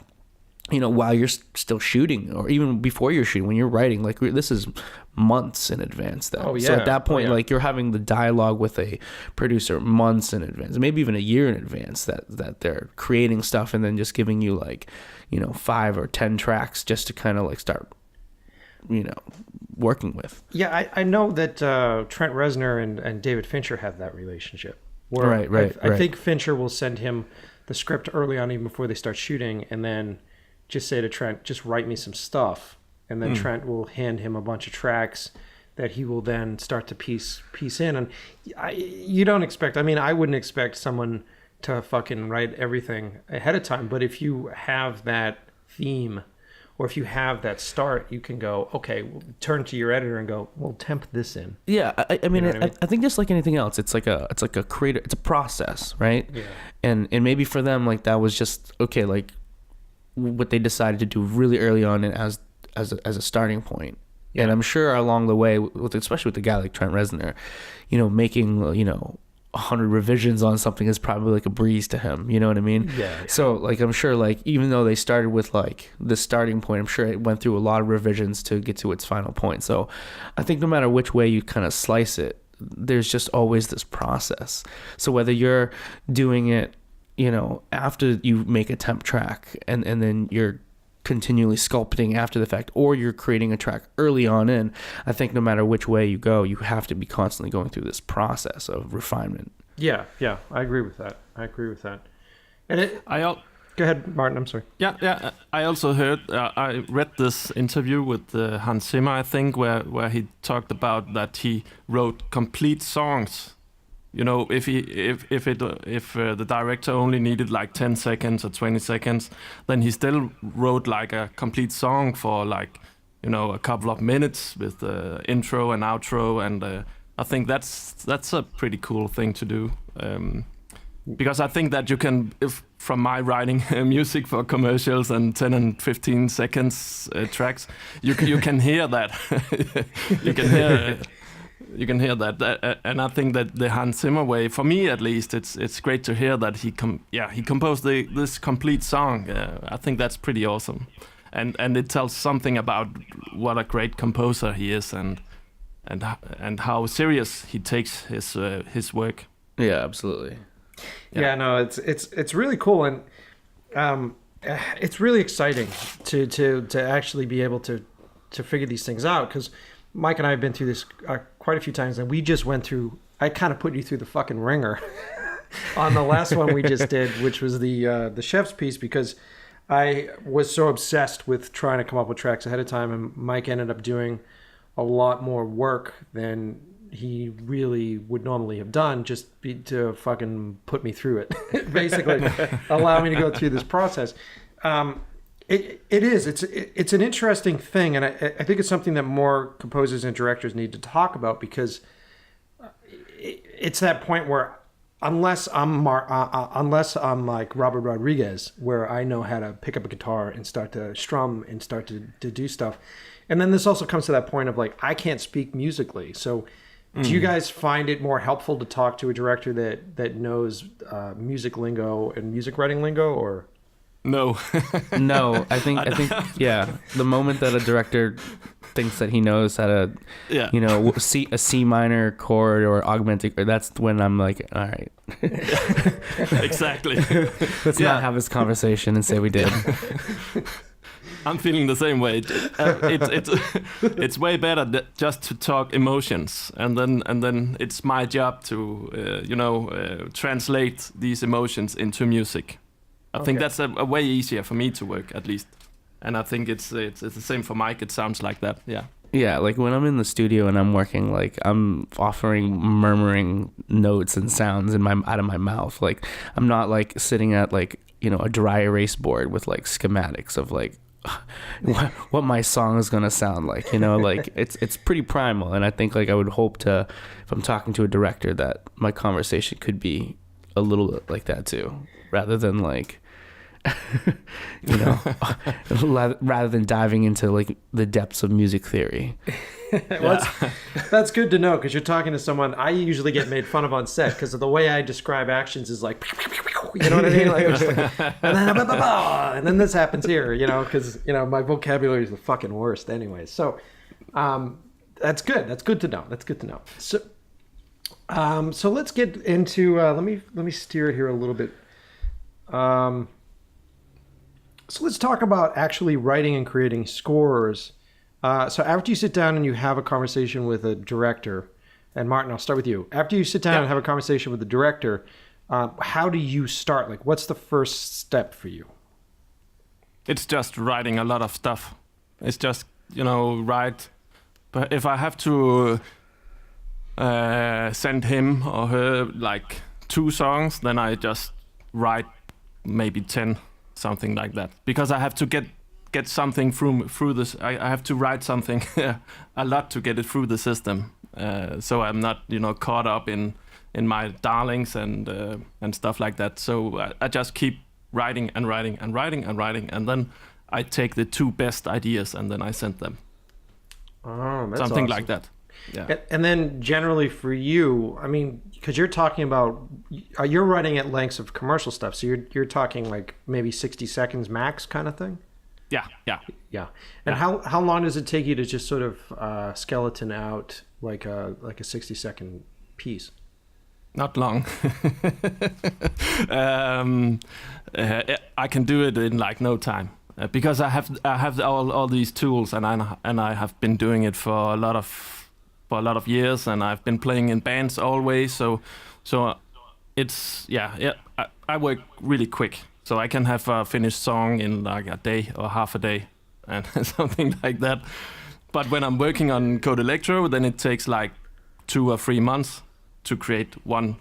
while you're still shooting, or even before you're shooting, when you're writing, like this is months in advance then. So at that point, like you're having the dialogue with a producer months in advance, maybe even a year in advance, that they're creating stuff and then just giving you like 5 or 10 tracks just to kind of like start working with. I know that Trent Reznor and David Fincher have that relationship where right. I think Fincher will send him the script early on, even before they start shooting, and then just say to Trent, just write me some stuff. And then Trent will hand him a bunch of tracks that he will then start to piece in. And you don't expect, I wouldn't expect someone to fucking write everything ahead of time. But if you have that theme, or if you have that start, you can go, okay, turn to your editor and go, well, temp this in. Yeah, I think just like anything else, it's like a creator, it's a process, right? Yeah. And maybe for them, like that was just okay, like what they decided to do really early on, and as a starting point. Yeah. And I'm sure along the way, especially with a guy like Trent Reznor, making 100 revisions on something is probably like a breeze to him. You know what I mean? Yeah. So like I'm sure like even though they started with like the starting point, I'm sure it went through a lot of revisions to get to its final point. So I think no matter which way you kind of slice it, there's just always this process. So whether you're doing it after you make a temp track and then you're continually sculpting after the fact, or you're creating a track early on in, I think no matter which way you go, you have to be constantly going through this process of refinement. Yeah, I agree with that. And go ahead, Martin. I'm sorry. Yeah. I also heard, I read this interview with Hans Zimmer, I think, where he talked about that he wrote complete songs. If the director only needed like 10 seconds or 20 seconds, then he still wrote like a complete song for like, a couple of minutes with the intro and outro, and I think that's a pretty cool thing to do. Because I think that you can, from my writing music for commercials and 10 and 15 seconds tracks, you can hear that. You can hear that, and I think that the Hans Zimmer way, for me at least, it's great to hear that he composed this complete song. I think that's pretty awesome, and it tells something about what a great composer he is, and how serious he takes his work. Yeah, absolutely. Yeah, no, it's really cool, and it's really exciting to actually be able to figure these things out, because Mike and I have been through this quite a few times, and we just went through. I kind of put you through the fucking ringer on the last one we just did, which was the chef's piece, because I was so obsessed with trying to come up with tracks ahead of time, and Mike ended up doing a lot more work than he really would normally have done, just to fucking put me through it, basically allow me to go through this process. It's an interesting thing, and I think it's something that more composers and directors need to talk about, because it's that point where unless I'm like Robert Rodriguez, where I know how to pick up a guitar and start to strum and start to do stuff, and then this also comes to that point of like, I can't speak musically, so. Do you guys find it more helpful to talk to a director that knows music lingo and music writing lingo, or? No. No, I think yeah. The moment that a director thinks that he knows how to, a C minor chord or augmented, that's when I'm like, all right. Exactly. Let's not have this conversation and say we did. I'm feeling the same way. It's way better just to talk emotions, and then it's my job to translate these emotions into music. I think that's a way easier for me to work, at least, and I think it's the same for Mike. It sounds like that. Yeah, like when I'm in the studio and I'm working, like I'm offering murmuring notes and sounds out of my mouth. Like I'm not like sitting at like a dry erase board with like schematics of like what my song is gonna sound like, like it's pretty primal, and I think like I would hope to, if I'm talking to a director, that my conversation could be a little bit like that too, rather than like rather than diving into like the depths of music theory. Well, that's good to know, because you're talking to someone. I usually get made fun of on set because of the way I describe actions is like, you know what I mean? Like, and then this happens here, because my vocabulary is the fucking worst anyway. So that's good. That's good to know. So let's get into let me steer it here a little bit. So let's talk about actually writing and creating scores. So after you sit down and you have a conversation with a director, and Martin, I'll start with you. After you sit down and have a conversation with the director, how do you start? Like, what's the first step for you? It's just writing a lot of stuff. It's just, write. But if I have to send him or her like 2 songs, then I just write maybe 10, something like that. Because I have to get something through this. I have to write something a lot to get it through the system. So I'm not, caught up in my darlings and stuff like that. So I just keep writing and writing and writing and writing, and then I take the 2 best ideas and then I send them. Oh, that's something awesome. like that. Yeah. And then generally for you, I mean, because you're talking about, you're writing at lengths of commercial stuff, so you're talking like maybe 60 seconds max kind of thing. Yeah. And how long does it take you to just sort of skeleton out like a 60-second piece? Not long. I can do it in like no time because I have all these tools, and I have been doing it for a lot of years, and I've been playing in bands always. So it's I work really quick, so I can have a finished song in like a day or half a day, and something like that. But when I'm working on CODE ELEKRO, then it takes like 2 or 3 months to create one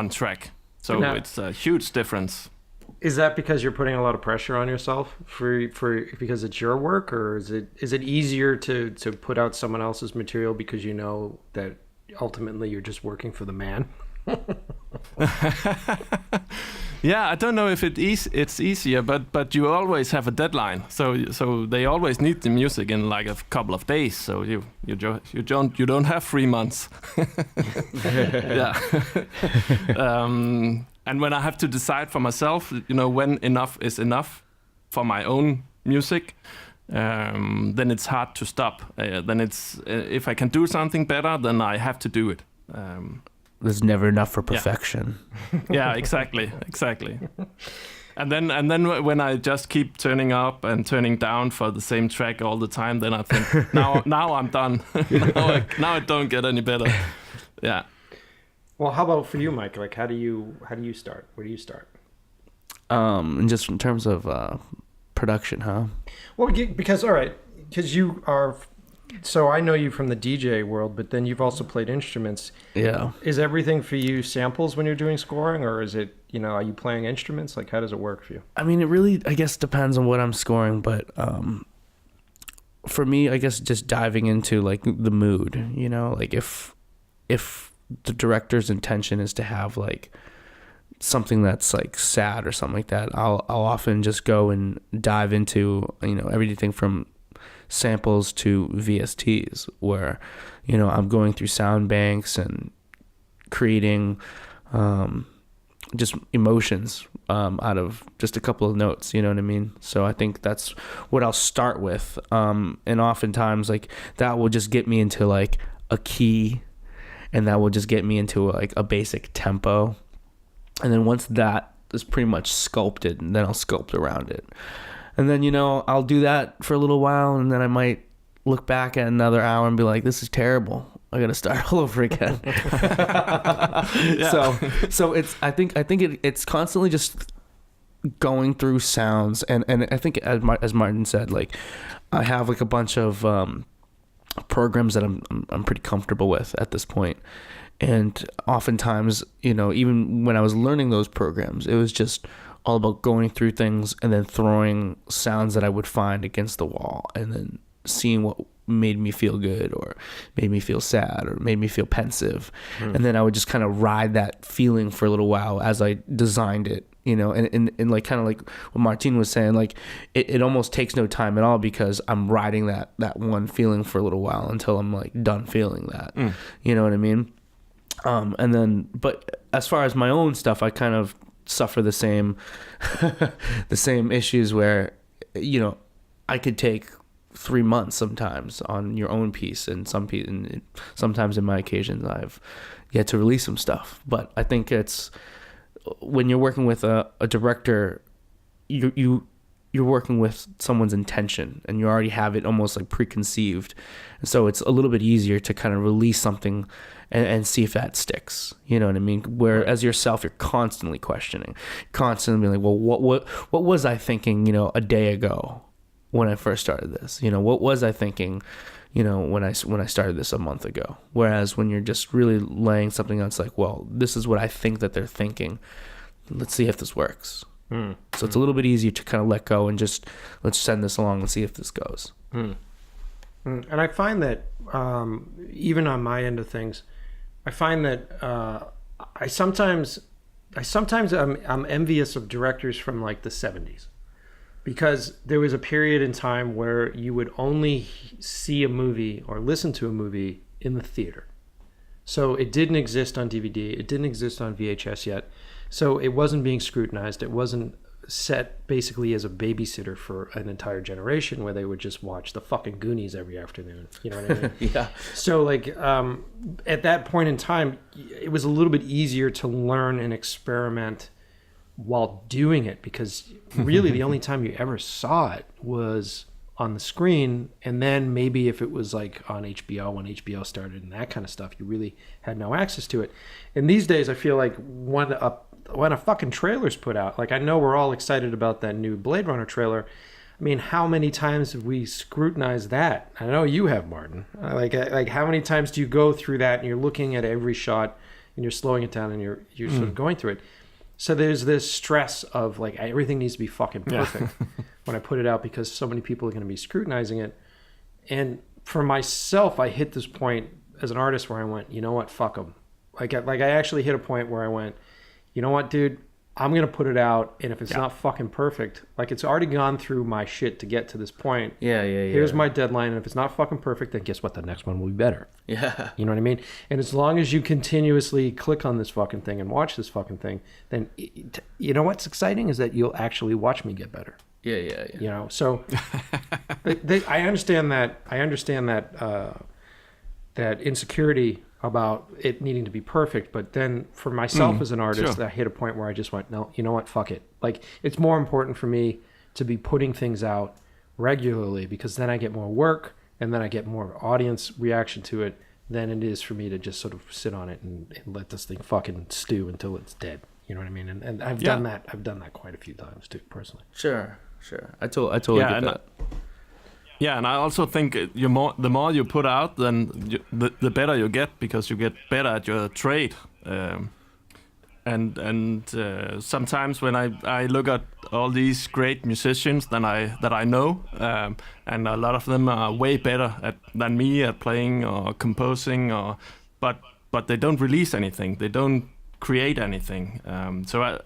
track. So now, it's a huge difference. Is that because you're putting a lot of pressure on yourself because it's your work, or is it easier to put out someone else's material because you know that ultimately you're just working for the man? Yeah, I don't know if it's easier, but you always have a deadline. So they always need the music in like a couple of days. So you don't have 3 months. Yeah. And when I have to decide for myself, when enough is enough for my own music, then it's hard to stop. Then it's if I can do something better, then I have to do it. There's never enough for perfection. Yeah, exactly. And then when I just keep turning up and turning down for the same track all the time, then I think now I'm done. now I don't get any better. Yeah. Well, how about for you, Mike? Like, how do you start? Where do you start? And just in terms of production, huh? Well, because you are. So I know you from the DJ world, but then you've also played instruments. Yeah. Is everything for you samples when you're doing scoring, or is it, are you playing instruments? Like, how does it work for you? I mean, it really, I guess, depends on what I'm scoring, but for me, I guess just diving into like the mood, like if the director's intention is to have like something that's like sad or something like that, I'll often just go and dive into, everything from samples to VSTs, where I'm going through sound banks and creating just emotions out of just a couple of notes, you know what I mean? So I think that's what I'll start with, and oftentimes like that will just get me into like a key, and that will just get me into like a basic tempo, and then once that is pretty much sculpted, then I'll sculpt around it. And then, I'll do that for a little while, and then I might look back at another hour and be like, this is terrible. I got to start all over again. Yeah. So I think it's constantly just going through sounds. And I think as Martin said, like I have like a bunch of programs that I'm pretty comfortable with at this point. And oftentimes, even when I was learning those programs, it was just all about going through things and then throwing sounds that I would find against the wall and then seeing what made me feel good or made me feel sad or made me feel pensive. And then I would just kind of ride that feeling for a little while as I designed it, and like kind of like what Martin was saying, like it almost takes no time at all because I'm riding that one feeling for a little while until I'm like done feeling that. You know what I mean? And then, but as far as my own stuff, I kind of suffer the same issues where I could take 3 months sometimes on your own piece, and sometimes in my occasions I've yet to release some stuff. But I think it's when you're working with a director, you're working with someone's intention, and you already have it almost like preconceived, and so it's a little bit easier to kind of release something and see if that sticks. You know what I mean? Whereas yourself, you're constantly questioning, constantly being like, well, what was I thinking, a day ago when I first started this? What was I thinking, when I started this a month ago? Whereas when you're just really laying something out, it's like, well, this is what I think that they're thinking. Let's see if this works. So it's a little bit easier to kind of let go and just let's send this along and see if this goes. And I find that even on my end of things, I find that I sometimes I'm envious of directors from like the 70s, because there was a period in time where you would only see a movie or listen to a movie in the theater. So it didn't exist on DVD. It didn't exist on VHS yet. So it wasn't being scrutinized. It wasn't set basically as a babysitter for an entire generation where they would just watch the fucking Goonies every afternoon. You know what I mean? Yeah. So like at that point in time, it was a little bit easier to learn and experiment while doing it, because really the only time you ever saw it was on the screen, and then maybe if it was like on HBO when HBO started and that kind of stuff, you really had no access to it. And these days I feel like when a fucking trailer's put out, like I know we're all excited about that new Blade Runner trailer. I mean, how many times have we scrutinized that? I know you have, Martin. Like how many times do you go through that and you're looking at every shot and you're slowing it down and you're sort of going through it? So there's this stress of like everything needs to be fucking perfect when I put it out, because so many people are going to be scrutinizing it. And for myself, I hit this point as an artist where I went, you know what, fuck them. Like I actually hit a point where I went, you know what, dude, I'm going to put it out, and if it's not fucking perfect, like it's already gone through my shit to get to this point. Yeah. Here's my deadline, and if it's not fucking perfect, then guess what? The next one will be better. Yeah. You know what I mean? And as long as you continuously click on this fucking thing and watch this fucking thing, then you know what's exciting is that you'll actually watch me get better. Yeah. You know, so I understand that. I understand that that insecurity about it needing to be perfect, but then for myself as an artist, I hit a point where I just went, no, you know what, fuck it. Like it's more important for me to be putting things out regularly, because then I get more work and then I get more audience reaction to it than it is for me to just sort of sit on it and let this thing fucking stew until it's dead. You know what I mean? And I've done that. I've done that quite a few times too, personally. Sure. I totally get that. Yeah, and I also think the more you put out, then the better you get, because you get better at your trade. And sometimes when I look at all these great musicians that I know, and a lot of them are way better than me at playing or composing, but they don't release anything. They don't create anything. So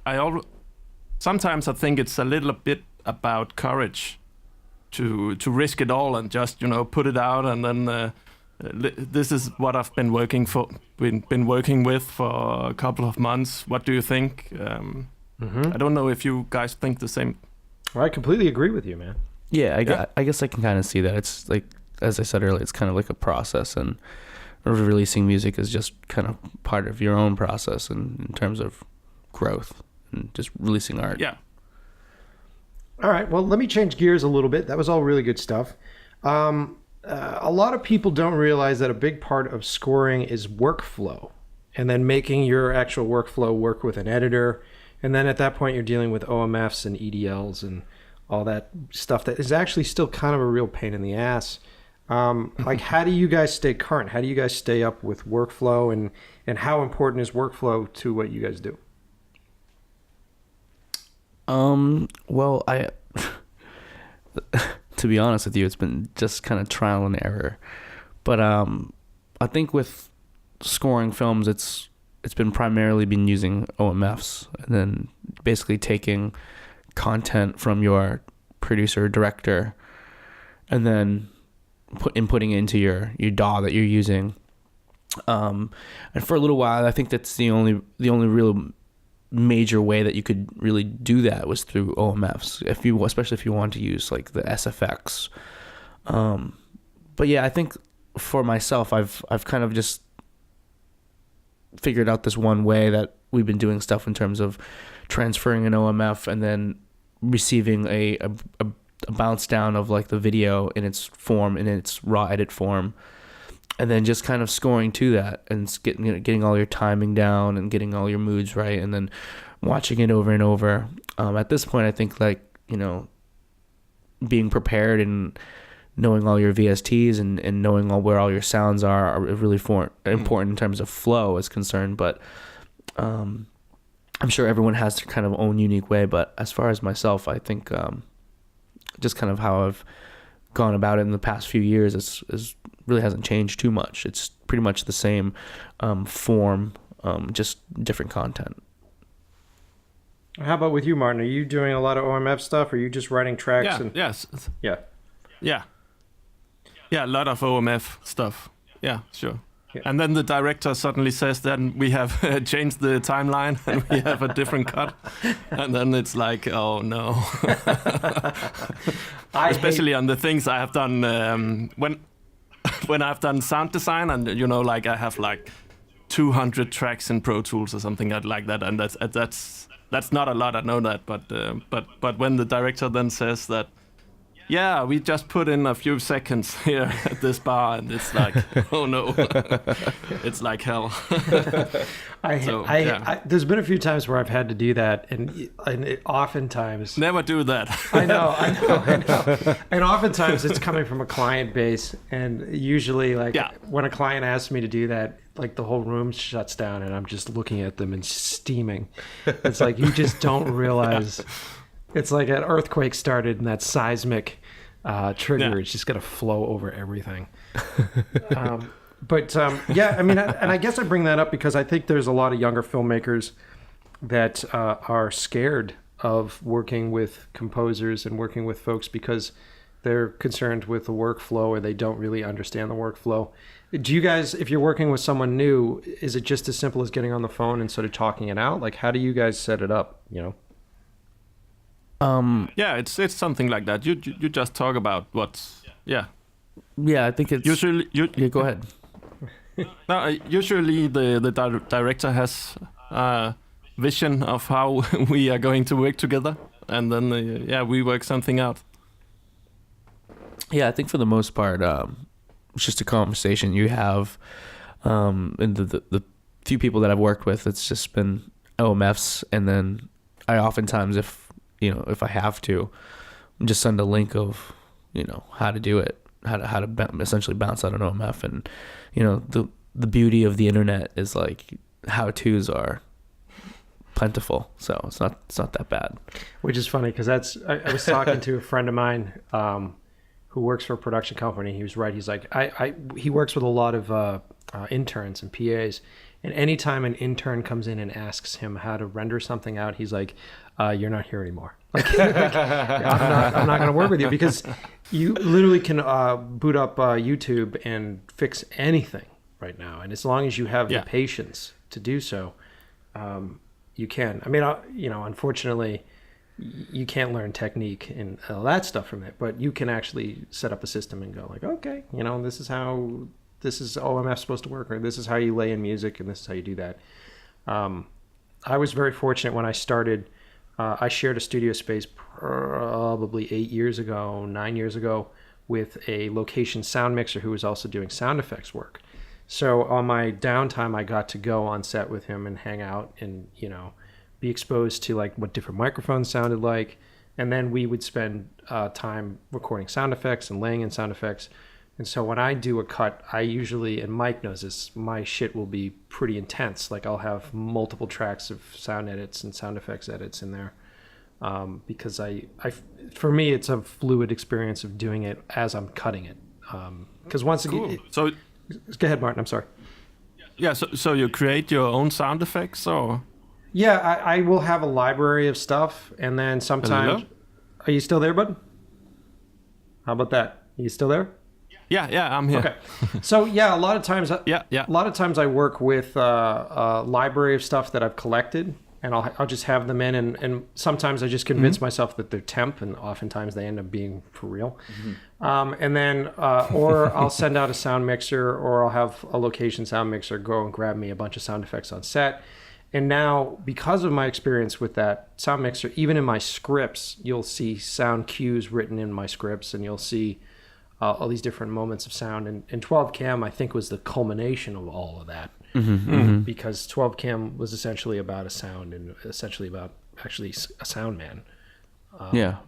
sometimes I think it's a little bit about courage to risk it all and just put it out, and then this is what I've been working with for a couple of months. What do you think? I don't know if you guys think the same. Well, I completely agree with you, man. Yeah, I guess I can kind of see that. It's like, as I said earlier, it's kind of like a process, and releasing music is just kind of part of your own process in terms of growth and just releasing art. Yeah. All right, well, let me change gears a little bit. That was all really good stuff. A lot of people don't realize that a big part of scoring is workflow, and then making your actual workflow work with an editor. And then at that point, you're dealing with OMFs and EDLs and all that stuff that is actually still kind of a real pain in the ass. Like, how do you guys stay current? How do you guys stay up with workflow, and how important is workflow to what you guys do? Well, to be honest with you, it's been just kind of trial and error. But I think with scoring films, it's been primarily been using OMFs, and then basically taking content from your producer or director, and then inputting it into your DAW that you're using. And for a little while, I think that's the only real major way that you could really do that was through OMFs, especially if you want to use like the SFX. But yeah, I think for myself, I've kind of just figured out this one way that we've been doing stuff in terms of transferring an OMF and then receiving a bounce down of like the video in its form, in its raw edit form, and then just kind of scoring to that and getting all your timing down and getting all your moods right, and then watching it over and over. At this point, I think being prepared and knowing all your VSTs and knowing where all your sounds are really important in terms of flow is concerned. But I'm sure everyone has their kind of own unique way. But as far as myself, I think just kind of how I've gone about it in the past few years is really hasn't changed too much. It's pretty much the same form, just different content. How about with you, Martin? Are you doing a lot of OMF stuff, or are you just writing tracks? Yeah, a lot of OMF stuff. Yeah, sure. And then the director suddenly says, then we have changed the timeline and we have a different cut. And then it's like, oh no. Especially on the things I have done when I've done sound design, and like I have like 200 tracks in Pro Tools or something like that, and that's not a lot, I know that, but when the director then says that, yeah, we just put in a few seconds here at this bar, and it's like, oh no, it's like hell. There's been a few times where I've had to do that, and oftentimes never do that. I know. And oftentimes it's coming from a client base, and usually when a client asks me to do that, like the whole room shuts down, and I'm just looking at them and steaming. It's like you just don't realize. It's like an earthquake started, and that seismic trigger is just going to flow over everything. I mean, and I guess I bring that up because I think there's a lot of younger filmmakers that are scared of working with composers and working with folks because they're concerned with the workflow or they don't really understand the workflow. Do you guys, if you're working with someone new, is it just as simple as getting on the phone and sort of talking it out? Like, how do you guys set it up, it's something like that. You just talk about what's I think it's usually go ahead. No, usually the director has a vision of how we are going to work together, and then we work something out. I think for the most part, it's just a conversation you have, and the few people that I've worked with, it's just been OMFs, and then I oftentimes, if I have to, just send a link of, how to do it, how to essentially bounce out an OMF. And, the beauty of the internet is like how-tos are plentiful. So it's not that bad. Which is funny because I was talking to a friend of mine who works for a production company. He was right. He's like, he works with a lot of interns and PAs. And anytime an intern comes in and asks him how to render something out, he's like, you're not here anymore. I'm not going to work with you because you literally can boot up YouTube and fix anything right now. And as long as you have the patience to do so, you can. I mean, unfortunately, you can't learn technique and all that stuff from it, but you can actually set up a system and go like, okay, this is how this is OMF supposed to work, or this is how you lay in music, and this is how you do that. I was very fortunate when I started. I shared a studio space probably 9 years ago with a location sound mixer who was also doing sound effects work. So on my downtime, I got to go on set with him and hang out and, be exposed to like what different microphones sounded like. And then we would spend time recording sound effects and laying in sound effects. And so when I do a cut, I usually, and Mike knows this, my shit will be pretty intense. Like I'll have multiple tracks of sound edits and sound effects edits in there. Because for me, it's a fluid experience of doing it as I'm cutting it. Because once again, so go ahead, Martin. I'm sorry. Yeah. So you create your own sound effects, or? Yeah, I will have a library of stuff, and then sometimes. Are you still there, bud? How about that? Are you still there? Yeah, I'm here. Okay. So a lot of times. A lot of times I work with a library of stuff that I've collected. And I'll just have them in, and sometimes I just convince myself that they're temp, and oftentimes they end up being for real. Mm-hmm. And then, or I'll send out a sound mixer, or I'll have a location sound mixer go and grab me a bunch of sound effects on set. And now, because of my experience with that sound mixer, even in my scripts, you'll see sound cues written in my scripts, and you'll see all these different moments of sound. And 12 Cam, I think, was the culmination of all of that. Because 12 Cam was essentially about a sound and essentially about actually a sound man.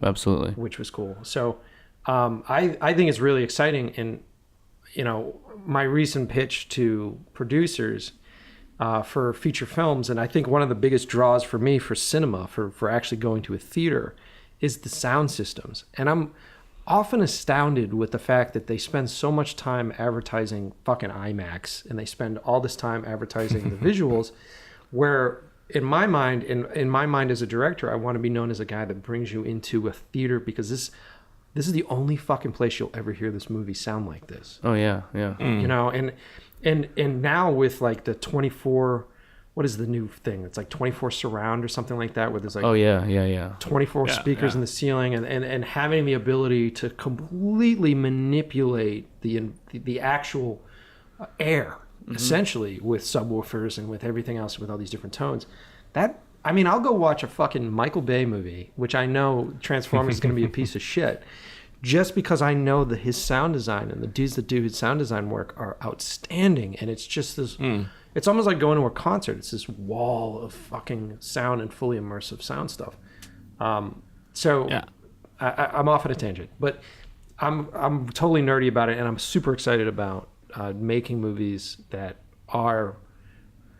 Absolutely. Which was cool. So I think it's really exciting. And, my recent pitch to producers for feature films, and I think one of the biggest draws for me for cinema, for actually going to a theater, is the sound systems. And I'm often astounded with the fact that they spend so much time advertising fucking IMAX, and they spend all this time advertising the visuals, where in my mind as a director, I want to be known as a guy that brings you into a theater, because this is the only fucking place you'll ever hear this movie sound like this. Oh yeah. And And now with like the 24, what is the new thing? It's like 24 surround or something like that, where there's like 24 speakers in the ceiling, and having the ability to completely manipulate the actual air, essentially, with subwoofers and with everything else, with all these different tones. I'll go watch a fucking Michael Bay movie, which I know Transformers is going to be a piece of shit, just because I know that his sound design and the dudes that do his sound design work are outstanding. And it's just this, it's almost like going to a concert. It's this wall of fucking sound and fully immersive sound stuff. I'm off on a tangent, but I'm totally nerdy about it, and I'm super excited about making movies that are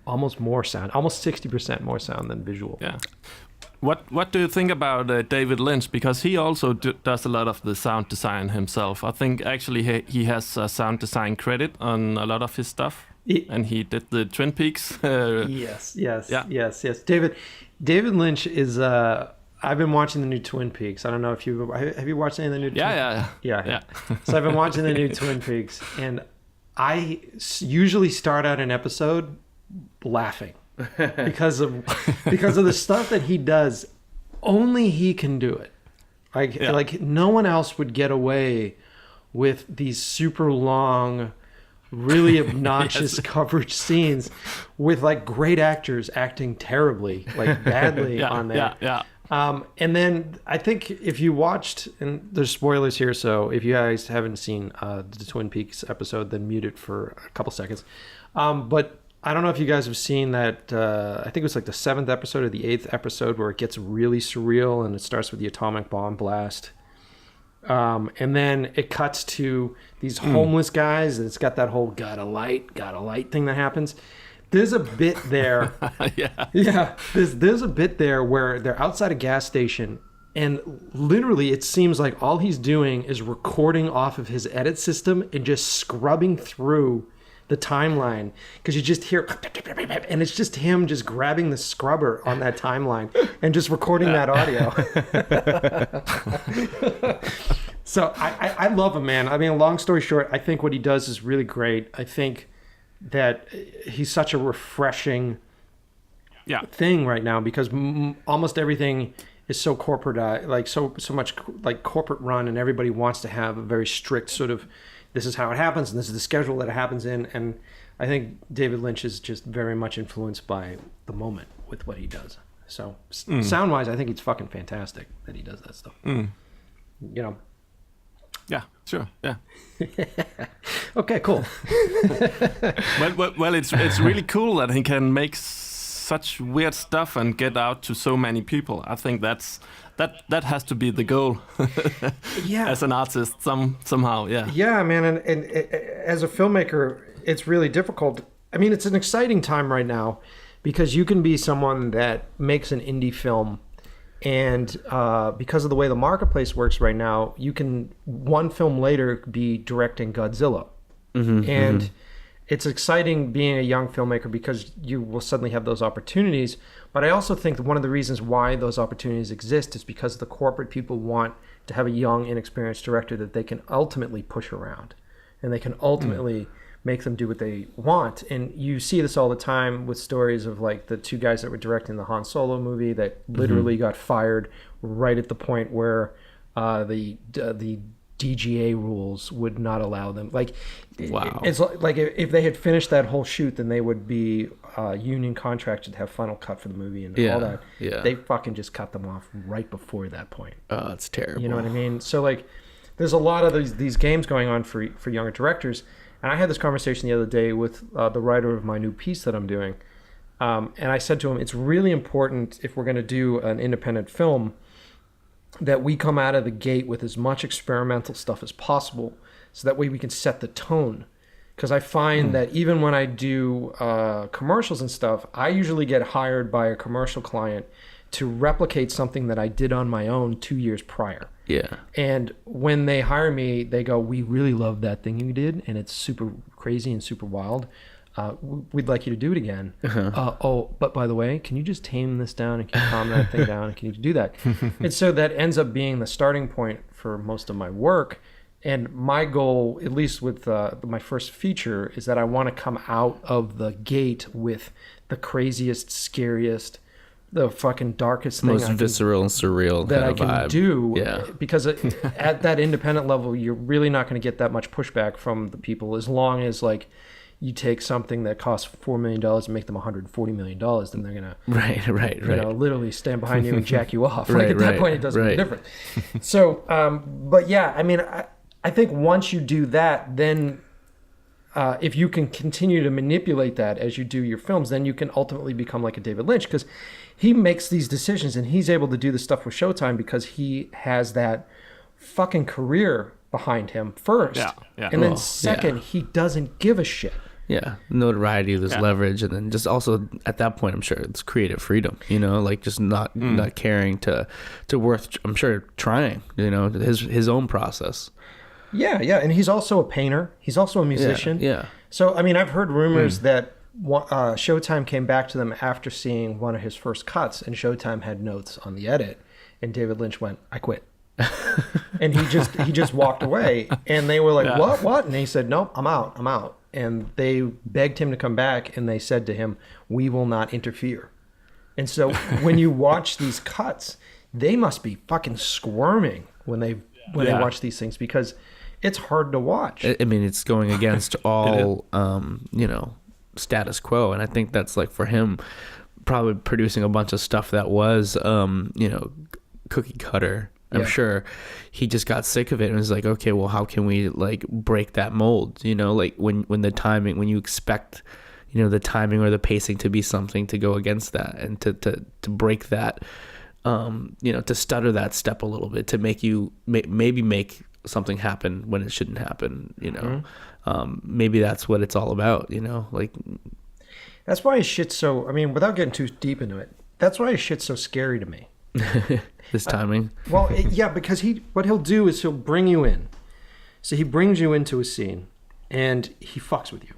almost 60% more sound than visual. Yeah. What do you think about David Lynch? Because he also does a lot of the sound design himself. I think actually he has a sound design credit on a lot of his stuff. And he did the Twin Peaks. Yes. David Lynch is. I've been watching the new Twin Peaks. I don't know if have you watched any of the new? Yeah. So I've been watching the new Twin Peaks, and I usually start out an episode laughing because of the stuff that he does. Only he can do it. Like no one else would get away with these super long, really obnoxious coverage scenes with like great actors acting terribly, like badly on there. And then I think if you watched, and there's spoilers here, so if you guys haven't seen the Twin Peaks episode, then mute it for a couple seconds. But I don't know if you guys have seen that, I think it was like the 7th episode or the 8th episode where it gets really surreal and it starts with the atomic bomb blast. And then it cuts to these homeless guys, and it's got that whole gotta light thing that happens. There's a bit there. There's a bit there where they're outside a gas station, and literally it seems like all he's doing is recording off of his edit system and just scrubbing through the timeline, because you just hear, and it's just him just grabbing the scrubber on that timeline and just recording that audio. So I love him, man. I mean, long story short, I think what he does is really great. I think that he's such a refreshing thing right now, because almost everything is so corporate, like so much like corporate run, and everybody wants to have a very strict sort of, this is how it happens and this is the schedule that it happens in. And I think David Lynch is just very much influenced by the moment with what he does. So sound wise, I think it's fucking fantastic that he does that stuff. You know. Yeah, sure. Yeah. Okay, cool. well, it's really cool that he can make such weird stuff and get out to so many people. I think that has to be the goal. As an artist, somehow. Yeah, man, and as a filmmaker, it's really difficult. I mean, it's an exciting time right now, because you can be someone that makes an indie film, and because of the way the marketplace works right now, you can one film later be directing Godzilla. It's exciting being a young filmmaker because you will suddenly have those opportunities. But I also think that one of the reasons why those opportunities exist is because the corporate people want to have a young, inexperienced director that they can ultimately push around, and they can ultimately make them do what they want. And you see this all the time with stories of like the two guys that were directing the Han Solo movie that literally got fired right at the point where the DGA rules would not allow them. Like, it's like if they had finished that whole shoot, then they would be union contracted to have final cut for the movie and all that. They fucking just cut them off right before that point. Oh, it's terrible. You know what I mean? So like, there's a lot of these games going on for younger directors. And I had this conversation the other day with the writer of my new piece that I'm doing. And I said to him, it's really important, if we're going to do an independent film, that we come out of the gate with as much experimental stuff as possible, so that way we can set the tone. Because I find that even when I do commercials and stuff, I usually get hired by a commercial client to replicate something that I did on my own 2 years prior. Yeah. And when they hire me, they go, we really love that thing you did, and it's super crazy and super wild. We'd like you to do it again. But by the way, can you just tame this down, and can you calm that thing down, and can you do that? And so that ends up being the starting point for most of my work. And my goal, at least with my first feature, is that I want to come out of the gate with the craziest, scariest, the fucking darkest thing Most visceral and surreal that kind I of can vibe. do. Yeah. Because at that independent level, you're really not going to get that much pushback from the people as long as like you take something that costs $4 million and make them $140 million, then they're gonna Right. you know, literally stand behind you and jack you off. Right, Like at that right, point, it doesn't right. make a difference. So, but yeah, I mean, I think once you do that, then if you can continue to manipulate that as you do your films, then you can ultimately become like a David Lynch, because he makes these decisions and he's able to do the stuff with Showtime because he has that fucking career behind him first. Yeah. And then Well, second, yeah. he doesn't give a shit. Yeah, notoriety, there's leverage, and then just also at that point, I'm sure it's creative freedom. You know, like just not caring to worth. I'm sure trying. You know, his own process. Yeah, and he's also a painter. He's also a musician. Yeah. So, I mean, I've heard rumors that Showtime came back to them after seeing one of his first cuts, and Showtime had notes on the edit, and David Lynch went, "I quit." And he just walked away, and they were like, "What?" And he said, "Nope, I'm out." And they begged him to come back, and they said to him, "We will not interfere." And so when you watch these cuts, they must be fucking squirming when they watch these things, because it's hard to watch. I mean, it's going against all you know, status quo, and I think that's like for him probably producing a bunch of stuff that was you know, cookie cutter. I'm sure he just got sick of it and was like, okay, well, how can we like break that mold? You know, like when the timing, when you expect, you know, the timing or the pacing to be something to go against that, and to break that, you know, to stutter that step a little bit, to make you maybe make something happen when it shouldn't happen. You know, maybe that's what it's all about. You know, like That's why his shit's so, I mean, without getting too deep into it, that's why his shit's so scary to me. this timing. Well, yeah, because what he'll do is he'll bring you in. So he brings you into a scene and he fucks with you.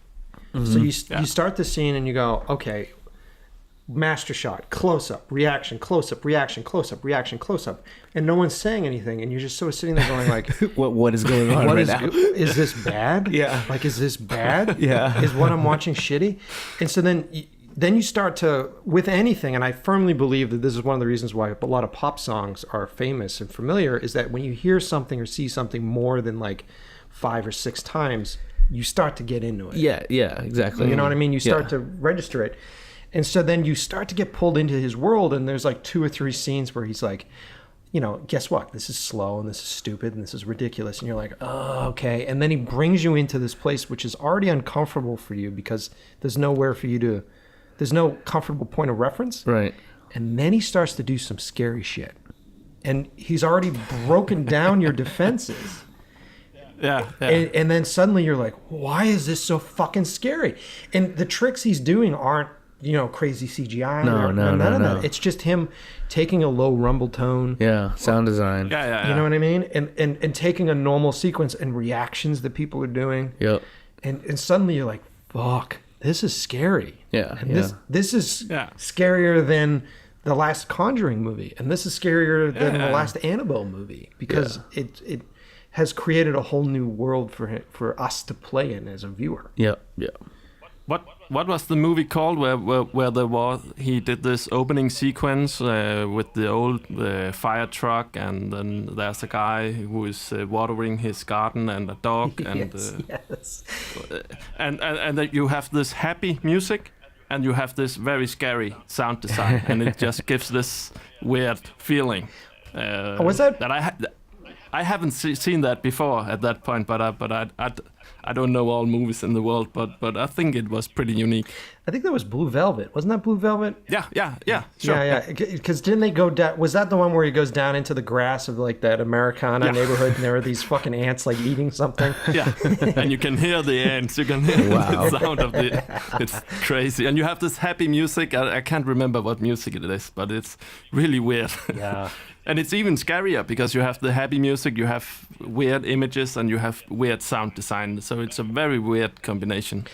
So you start the scene and you go, okay, master shot, close up, reaction, close up, reaction, close up, reaction, close up, and no one's saying anything, and you're just sort of sitting there going like, what is going on right now? Is this bad? Yeah. Like, is this bad? Yeah. Is what I'm watching shitty? And so then you start to, with anything, and I firmly believe that this is one of the reasons why a lot of pop songs are famous and familiar, is that when you hear something or see something more than like 5 or 6 times, you start to get into it. Yeah, exactly. You know what I mean? You start to register it. And so then you start to get pulled into his world, and there's like 2 or 3 scenes where he's like, you know, guess what? This is slow, and this is stupid, and this is ridiculous. And you're like, oh, okay. And then he brings you into this place which is already uncomfortable for you because there's nowhere for you to, there's no comfortable point of reference. Right. And then he starts to do some scary shit. And he's already broken down your defenses. Yeah. And then suddenly you're like, why is this so fucking scary? And the tricks he's doing aren't, you know, crazy CGI. None of that. It's just him taking a low rumble tone. Yeah, sound design. Yeah. You know what I mean? And taking a normal sequence and reactions that people are doing. Yep. And suddenly you're like, fuck, this is scary. Yeah. And this is scarier than the last Conjuring movie. And this is scarier than the last Annabelle movie. Because it has created a whole new world for us to play in as a viewer. Yeah. What was the movie called where he did this opening sequence with the old fire truck, and then there's a guy who is watering his garden and a dog, and yes. and then you have this happy music and you have this very scary sound design, and it just gives this weird feeling. Was that I haven't seen that before at that point, but I don't know all movies in the world, but I think it was pretty unique. I think that was Blue Velvet. Wasn't that Blue Velvet? Yeah, sure. Yeah. Because didn't they go down? Was that the one where he goes down into the grass of like that Americana neighborhood, and there are these fucking ants like eating something? Yeah, and you can hear the ants. You can hear the sound of the. It's crazy, and you have this happy music. I can't remember what music it is, but it's really weird. Yeah. And it's even scarier because you have the happy music, you have weird images, and you have weird sound design. So it's a very weird combination.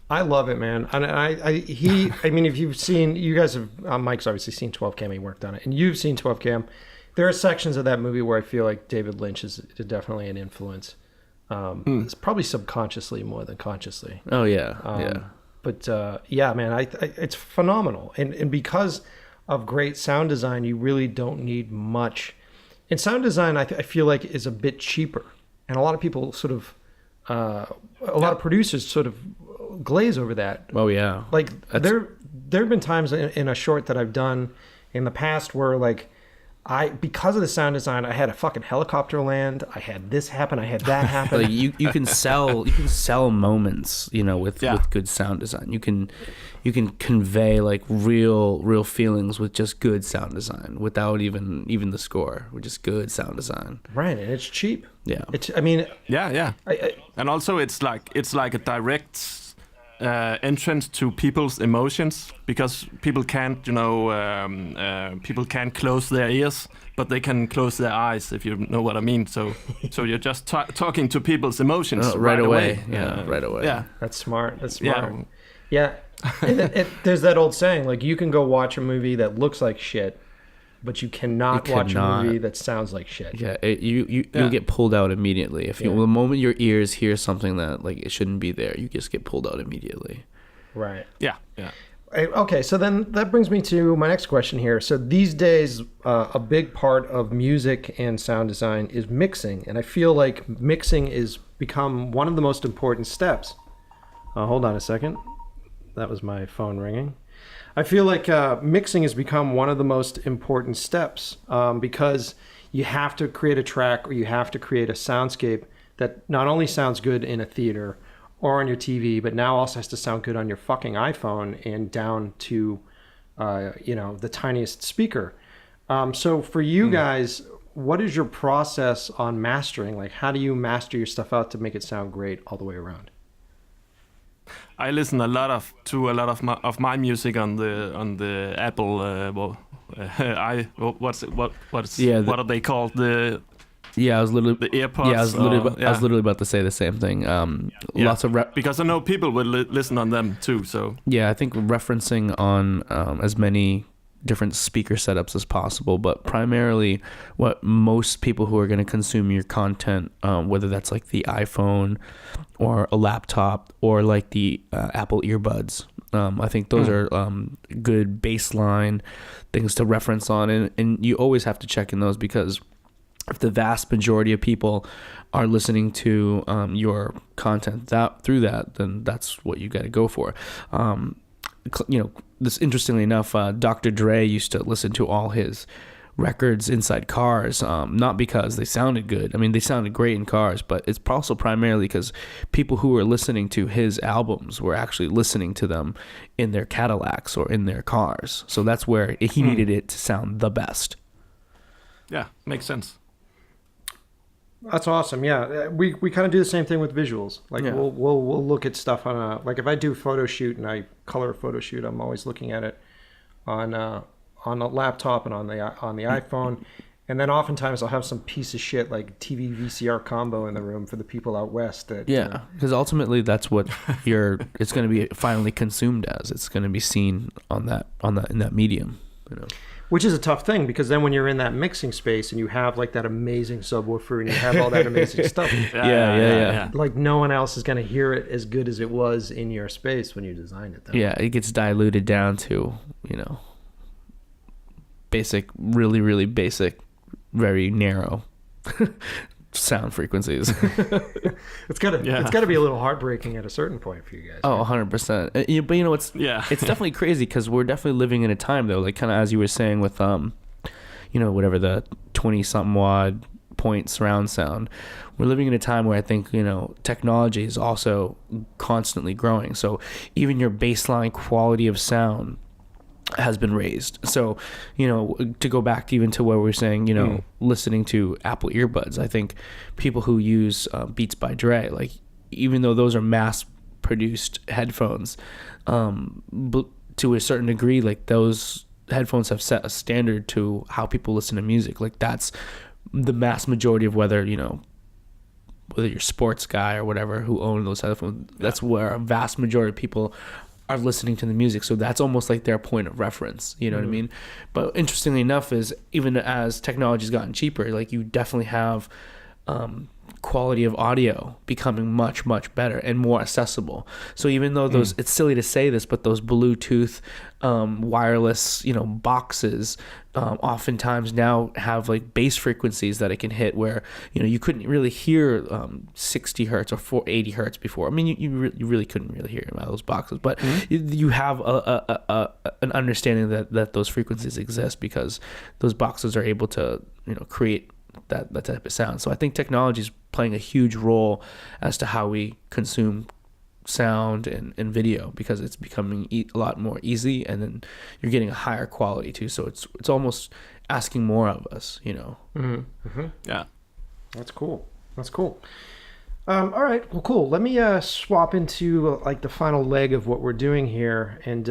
I love it, man. And I mean, if you've seen, you guys have, Mike's obviously seen 12 Cam, he worked on it, and you've seen 12 Cam. There are sections of that movie where I feel like David Lynch is definitely an influence. It's probably subconsciously more than consciously. Oh yeah. But yeah, man, I it's phenomenal. And because of great sound design, you really don't need much. And sound design, I feel like, is a bit cheaper. And a lot of people sort of, a lot of producers sort of glaze over that. Oh yeah. Like there have been times in a short that I've done in the past where like because of the sound design, I had a fucking helicopter land. I had this happen. I had that happen. Like you can sell moments, with good sound design. You can convey like real feelings with just good sound design without even the score, with just good sound design. Right, and it's cheap. Yeah. Yeah. And also it's like a direct entrance to people's emotions, because people can't close their ears, but they can close their eyes, if you know what I mean. So you're just talking to people's emotions right away. Right away. Yeah, that's smart. Yeah. And there's that old saying, like, you can go watch a movie that looks like shit, but you cannot watch a movie that sounds like shit. Yeah, you'll get pulled out immediately. The moment your ears hear something that like it shouldn't be there, you just get pulled out immediately. Right. Yeah. Okay, so then that brings me to my next question here. So these days, a big part of music and sound design is mixing, and I feel like mixing is become one of the most important steps. Hold on a second. That was my phone ringing. I feel like mixing has become one of the most important steps because you have to create a track, or you have to create a soundscape that not only sounds good in a theater or on your TV, but now also has to sound good on your fucking iPhone and down to, the tiniest speaker. So for you guys, what is your process on mastering? Like, how do you master your stuff out to make it sound great all the way around? I listen to a lot of my music on the Apple. What are they called? I was literally the AirPods. Yeah, I was literally about to say the same thing. Lots of because I know people will listen on them too. So yeah, I think referencing on as many different speaker setups as possible, but primarily what most people who are going to consume your content, whether that's like the iPhone or a laptop or like the Apple earbuds, I think those are good baseline things to reference on, and you always have to check in those, because if the vast majority of people are listening to your content through that, then that's what you got to go for. This, interestingly enough, Dr. Dre used to listen to all his records inside cars, not because they sounded good. I mean, they sounded great in cars, but it's also primarily because people who were listening to his albums were actually listening to them in their Cadillacs or in their cars. So that's where he needed it to sound the best. Yeah, makes sense. That's awesome. Yeah, we kind of do the same thing with visuals. Like we'll look at stuff on like if I do photo shoot and I color a photo shoot, I'm always looking at it on a laptop and on the iPhone, and then oftentimes I'll have some piece of shit like TV VCR combo in the room for the people out west. Because ultimately that's what it's going to be finally consumed as. It's going to be seen in that medium. Which is a tough thing, because then when you're in that mixing space and you have like that amazing subwoofer and you have all that amazing stuff, yeah, like no one else is going to hear it as good as it was in your space when you designed it. Yeah, it gets diluted down to, basic, really, really basic, very narrow sound frequencies. It's got to be a little heartbreaking at a certain point for you guys. Oh, 100%. But it's definitely crazy, because we're definitely living in a time though, like kind of as you were saying with whatever the 20 something watt point surround sound. We're living in a time where I think technology is also constantly growing. So even your baseline quality of sound has been raised. So, to go back to even to where we're saying, listening to Apple earbuds, I think people who use Beats by Dre, like, even though those are mass produced headphones, but to a certain degree, like, those headphones have set a standard to how people listen to music. Like, that's the mass majority of whether you're a sports guy or whatever who own those headphones, that's where a vast majority of people are listening to the music. So that's almost like their point of reference, what I mean? But interestingly enough, is even as technology's gotten cheaper, like, you definitely have quality of audio becoming much, much better and more accessible. So even though those, it's silly to say this, but those Bluetooth wireless, boxes oftentimes now have like bass frequencies that it can hit where, you couldn't really hear 60 hertz or 480 hertz before. I mean, you really couldn't really hear them out of those boxes, but you have an understanding that those frequencies exist because those boxes are able to, create that type of sound. So I think technology is playing a huge role as to how we consume sound and video, because it's becoming a lot more easy, and then you're getting a higher quality too. So it's almost asking more of us, Yeah, That's cool. All right, well, cool. Let me swap into like the final leg of what we're doing here, and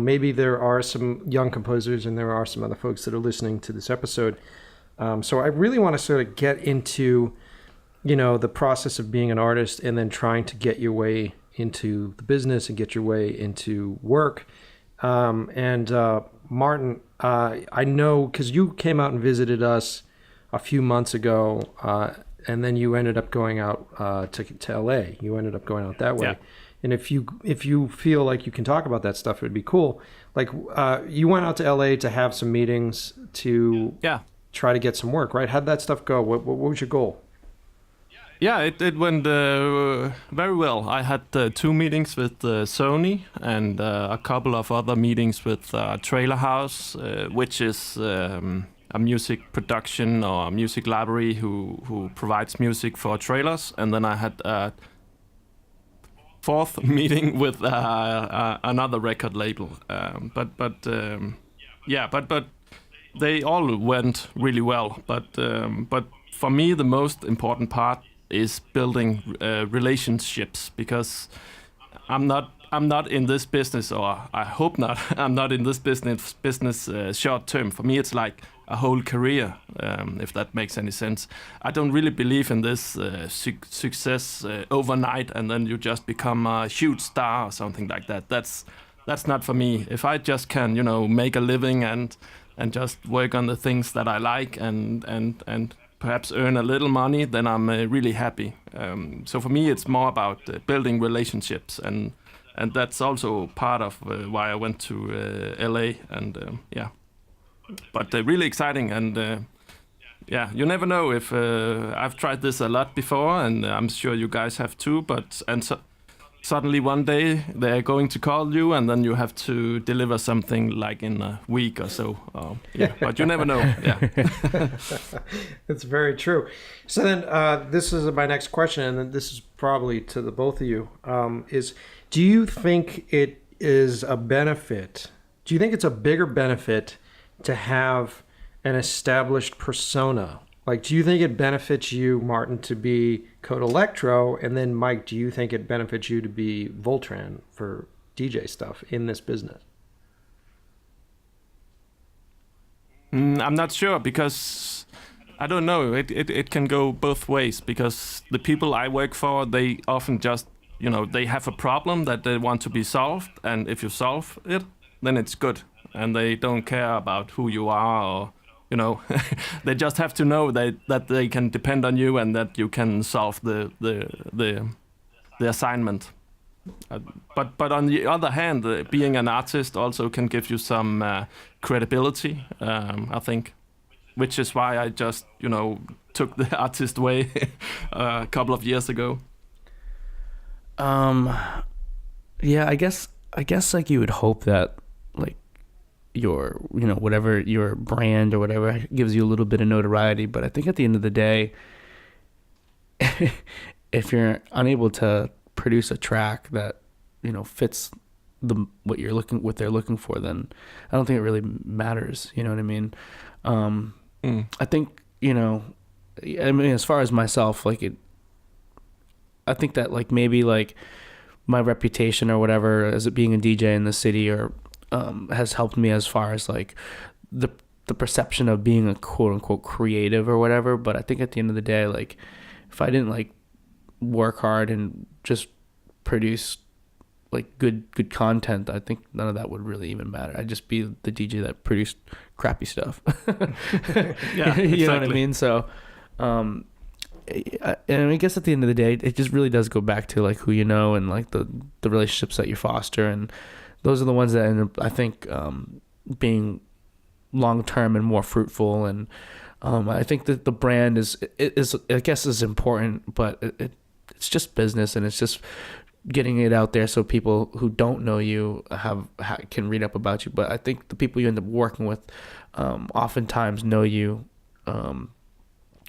maybe there are some young composers and there are some other folks that are listening to this episode. So I really want to sort of get into, the process of being an artist and then trying to get your way into the business and get your way into work. Martin, I know because you came out and visited us a few months ago, and then you ended up going out to LA. You ended up going out that way. Yeah. And if you feel like you can talk about that stuff, it would be cool. Like you went out to LA to have some meetings to try to get some work, right? How'd that stuff go? What was your goal? Yeah, it went very well. I had 2 meetings with Sony and a couple of other meetings with Trailer House, which is a music production or a music library who provides music for trailers. And then I had a 4th meeting with another record label. But they all went really well. But for me, the most important part is building relationships, because I'm not in this business, or I hope not. I'm not in this business short term. For me, it's like a whole career, if that makes any sense. I don't really believe in this success overnight, and then you just become a huge star or something like that. That's not for me. If I just can, make a living and just work on the things that I like and perhaps earn a little money, then I'm really happy. So for me, it's more about building relationships, and that's also part of why I went to LA. And but really exciting, and you never know. If I've tried this a lot before, and I'm sure you guys have too. But suddenly one day they're going to call you, and then you have to deliver something like in a week or so. But you never know. Yeah, that's very true. So then this is my next question, and then this is probably to the both of you. Is do you think it is a benefit? Do you think it's a bigger benefit to have an established persona? Like, do you think it benefits you, Martin, to be CODE ELEKRO? And then, Mike, do you think it benefits you to be VOLTRAN for DJ stuff in this business? I'm not sure, because I don't know. It can go both ways, because the people I work for, they often just, they have a problem that they want to be solved. And if you solve it, then it's good. And they don't care about who you are, or they just have to know that they can depend on you and that you can solve the assignment. But on the other hand, being an artist also can give you some credibility, I think, which is why I just took the artist way a couple of years ago. Yeah, I guess like you would hope that like your whatever your brand or whatever gives you a little bit of notoriety, but I think at the end of the day, if you're unable to produce a track that fits what they're looking for, then I don't think it really matters. You know what I mean? I think as far as myself, I think that like maybe like my reputation or whatever as it being a DJ in the city or has helped me as far as like the perception of being a quote unquote creative or whatever. But I think at the end of the day, like if I didn't like work hard and just produce like good content, I think none of that would really even matter. I'd just be the DJ that produced crappy stuff. Yeah, you exactly. know what I mean? So and I guess at the end of the day, it just really does go back to like who you know and like the relationships that you foster, and those are the ones that end up, I think, being long term and more fruitful. And I think that the brand is I guess is important, but it's just business, and it's just getting it out there so people who don't know you can read up about you. But I think the people you end up working with oftentimes know you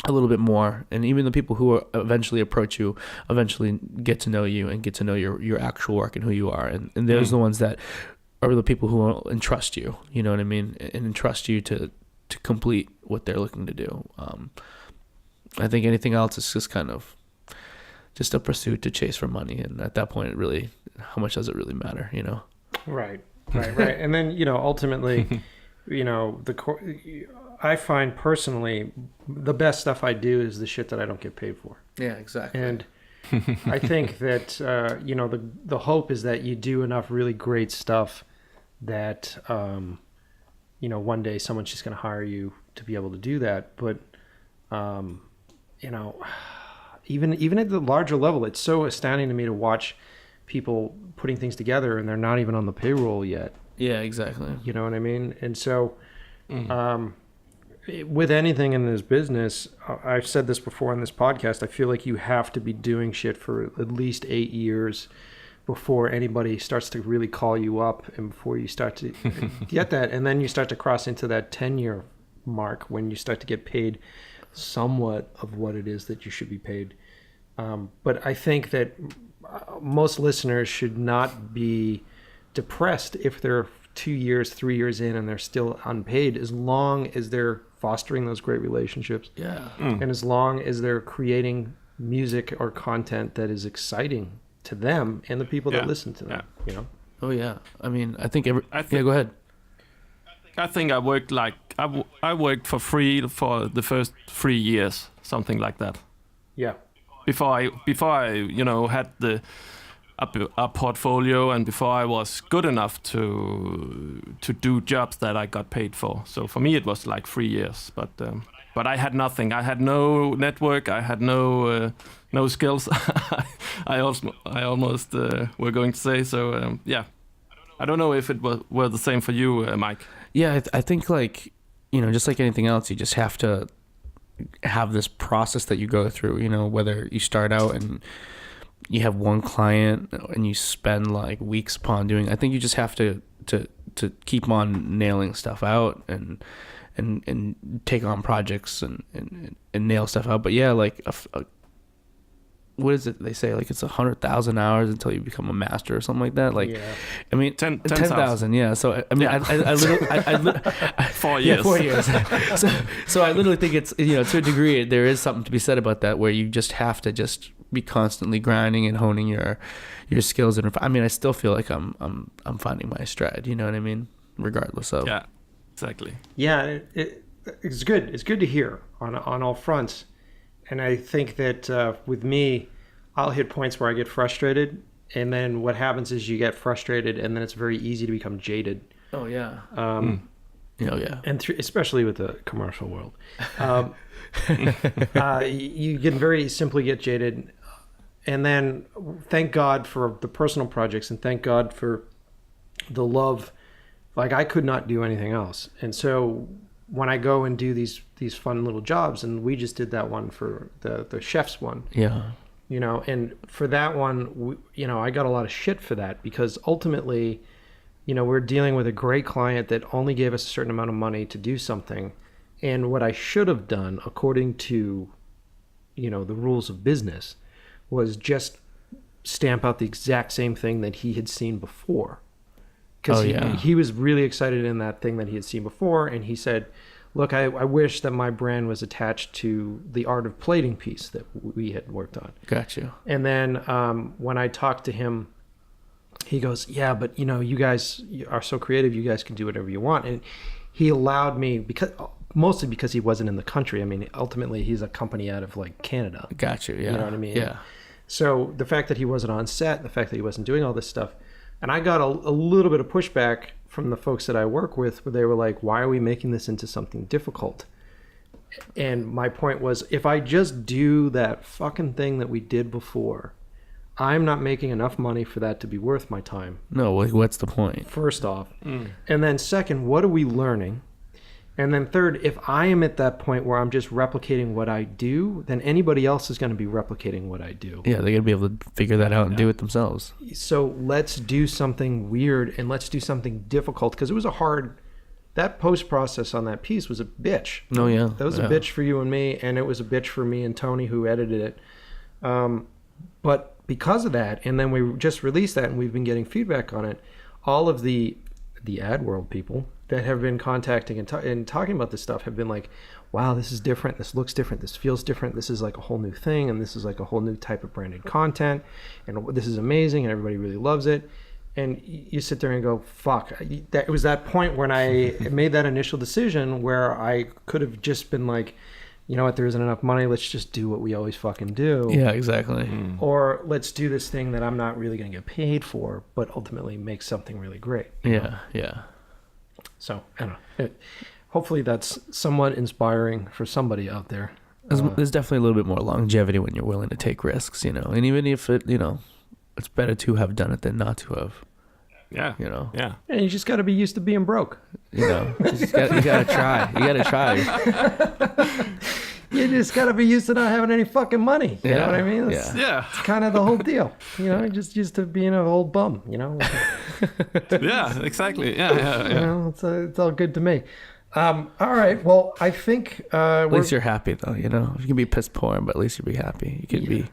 a little bit more, and even the people who eventually approach you eventually get to know you and get to know your actual work and who you are, and those are the ones that are the people who will entrust you, you know what I mean, and entrust you to complete what they're looking to do. I think anything else is just kind of just a pursuit to chase for money, and at that point, how much does it really matter, you know? Right. And then, you know, ultimately, you know, I find personally the best stuff I do is the shit that I don't get paid for. Yeah, exactly. And I think that, you know, the hope is that you do enough really great stuff that, you know, one day someone's just going to hire you to be able to do that. But, you know, even at the larger level, it's so astounding to me to watch people putting things together and they're not even on the payroll yet. Yeah, exactly. You know what I mean? And so, with anything in this business, I've said this before on this podcast, I feel like you have to be doing shit for at least 8 years before anybody starts to really call you up, and before you start to get that. And then you start to cross into that 10-year mark when you start to get paid somewhat of what it is that you should be paid. But I think that most listeners should not be depressed if they're 2 years, 3 years in and they're still unpaid, as long as they're fostering those great relationships. Yeah. And as long as they're creating music or content that is exciting to them and the people that listen to them, you know? Oh yeah. I mean, I think go ahead. I think I worked I worked for free for the first 3 years, something like that. Yeah. Before I you know, had a portfolio, and before I was good enough to do jobs that I got paid for. So for me it was like 3 years, but I had nothing. I had no network. I had no skills. I almost were going to say so. Yeah, I don't know if it were the same for you, Mike. Yeah, I think, like, you know, just like anything else, you just have to have this process that you go through. You know, whether you start out and you have one client and you spend like weeks upon doing, I think you just have to keep on nailing stuff out and take on projects and nail stuff out. But yeah, like what is it they say, like it's 100,000 hours until you become a master or something like that. Like, yeah. I mean, 10,000. Yeah. So I mean, I literally 4 years. Yeah, 4 years. so I literally think it's, you know, to a degree there is something to be said about that, where you just have to just be constantly grinding and honing your skills. And I mean, I still feel like I'm finding my stride. You know what I mean? Regardless of. Yeah. Exactly. Yeah, it's good. It's good to hear on all fronts. And I think that with me, I'll hit points where I get frustrated, and then what happens is you get frustrated, and then it's very easy to become jaded. Oh yeah. Oh yeah. And especially with the commercial world, you can very simply get jaded. And then thank God for the personal projects, and thank God for the love. Like, I could not do anything else. And so when I go and do these fun little jobs, and we just did that one for the chef's one. Yeah. You know, and for that one, you know, I got a lot of shit for that, because ultimately, you know, we're dealing with a great client that only gave us a certain amount of money to do something. And what I should have done, according to, you know, the rules of business, was just stamp out the exact same thing that he had seen before. Because he was really excited in that thing that he had seen before. And he said, look, I wish that my brand was attached to the art of plating piece that we had worked on. Gotcha. And then when I talked to him, he goes, yeah, but, you know, you guys are so creative. You guys can do whatever you want. And he allowed me, mostly because he wasn't in the country. I mean, ultimately, he's a company out of, like, Canada. Gotcha, yeah. You know what I mean? Yeah. So the fact that he wasn't on set, the fact that he wasn't doing all this stuff, and I got a little bit of pushback from the folks that I work with, where they were like, why are we making this into something difficult? And my point was, if I just do that fucking thing that we did before, I'm not making enough money for that to be worth my time. No, what's the point? First off. And then second, what are we learning? And then third, if I am at that point where I'm just replicating what I do, then anybody else is going to be replicating what I do. Yeah, they're going to be able to figure that out and do it themselves. So let's do something weird and let's do something difficult, because it was a hard... That post-process on that piece was a bitch. Oh, yeah. That was a bitch for you and me, and it was a bitch for me and Tony, who edited it. But because of that, and then we just released that, and we've been getting feedback on it, all of the ad world people that have been contacting and talking about this stuff have been like, wow, this is different, this looks different, this feels different, this is like a whole new thing, and this is like a whole new type of branded content, and this is amazing, and everybody really loves it. And you sit there and go, fuck. It was that point when I made that initial decision where I could have just been like, you know what, there isn't enough money, let's just do what we always fucking do. Yeah, exactly. Or let's do this thing that I'm not really going to get paid for, but ultimately make something really great. Yeah. So, I don't know. Hopefully that's somewhat inspiring for somebody out there. There's definitely a little bit more longevity when you're willing to take risks, you know. And even if it, you know, it's better to have done it than not to have. Yeah. You know. Yeah. And you just got to be used to being broke. You know, you gotta try. You gotta try. You just got to be used to not having any fucking money. You know what I mean? It's kind of the whole deal. You know, just used to being an old bum, you know? Yeah, exactly. Yeah. You know, it's all good to me. All right. Well, I think... at least you're happy, though, you know? You can be piss poor, but at least you'll be happy. You can be,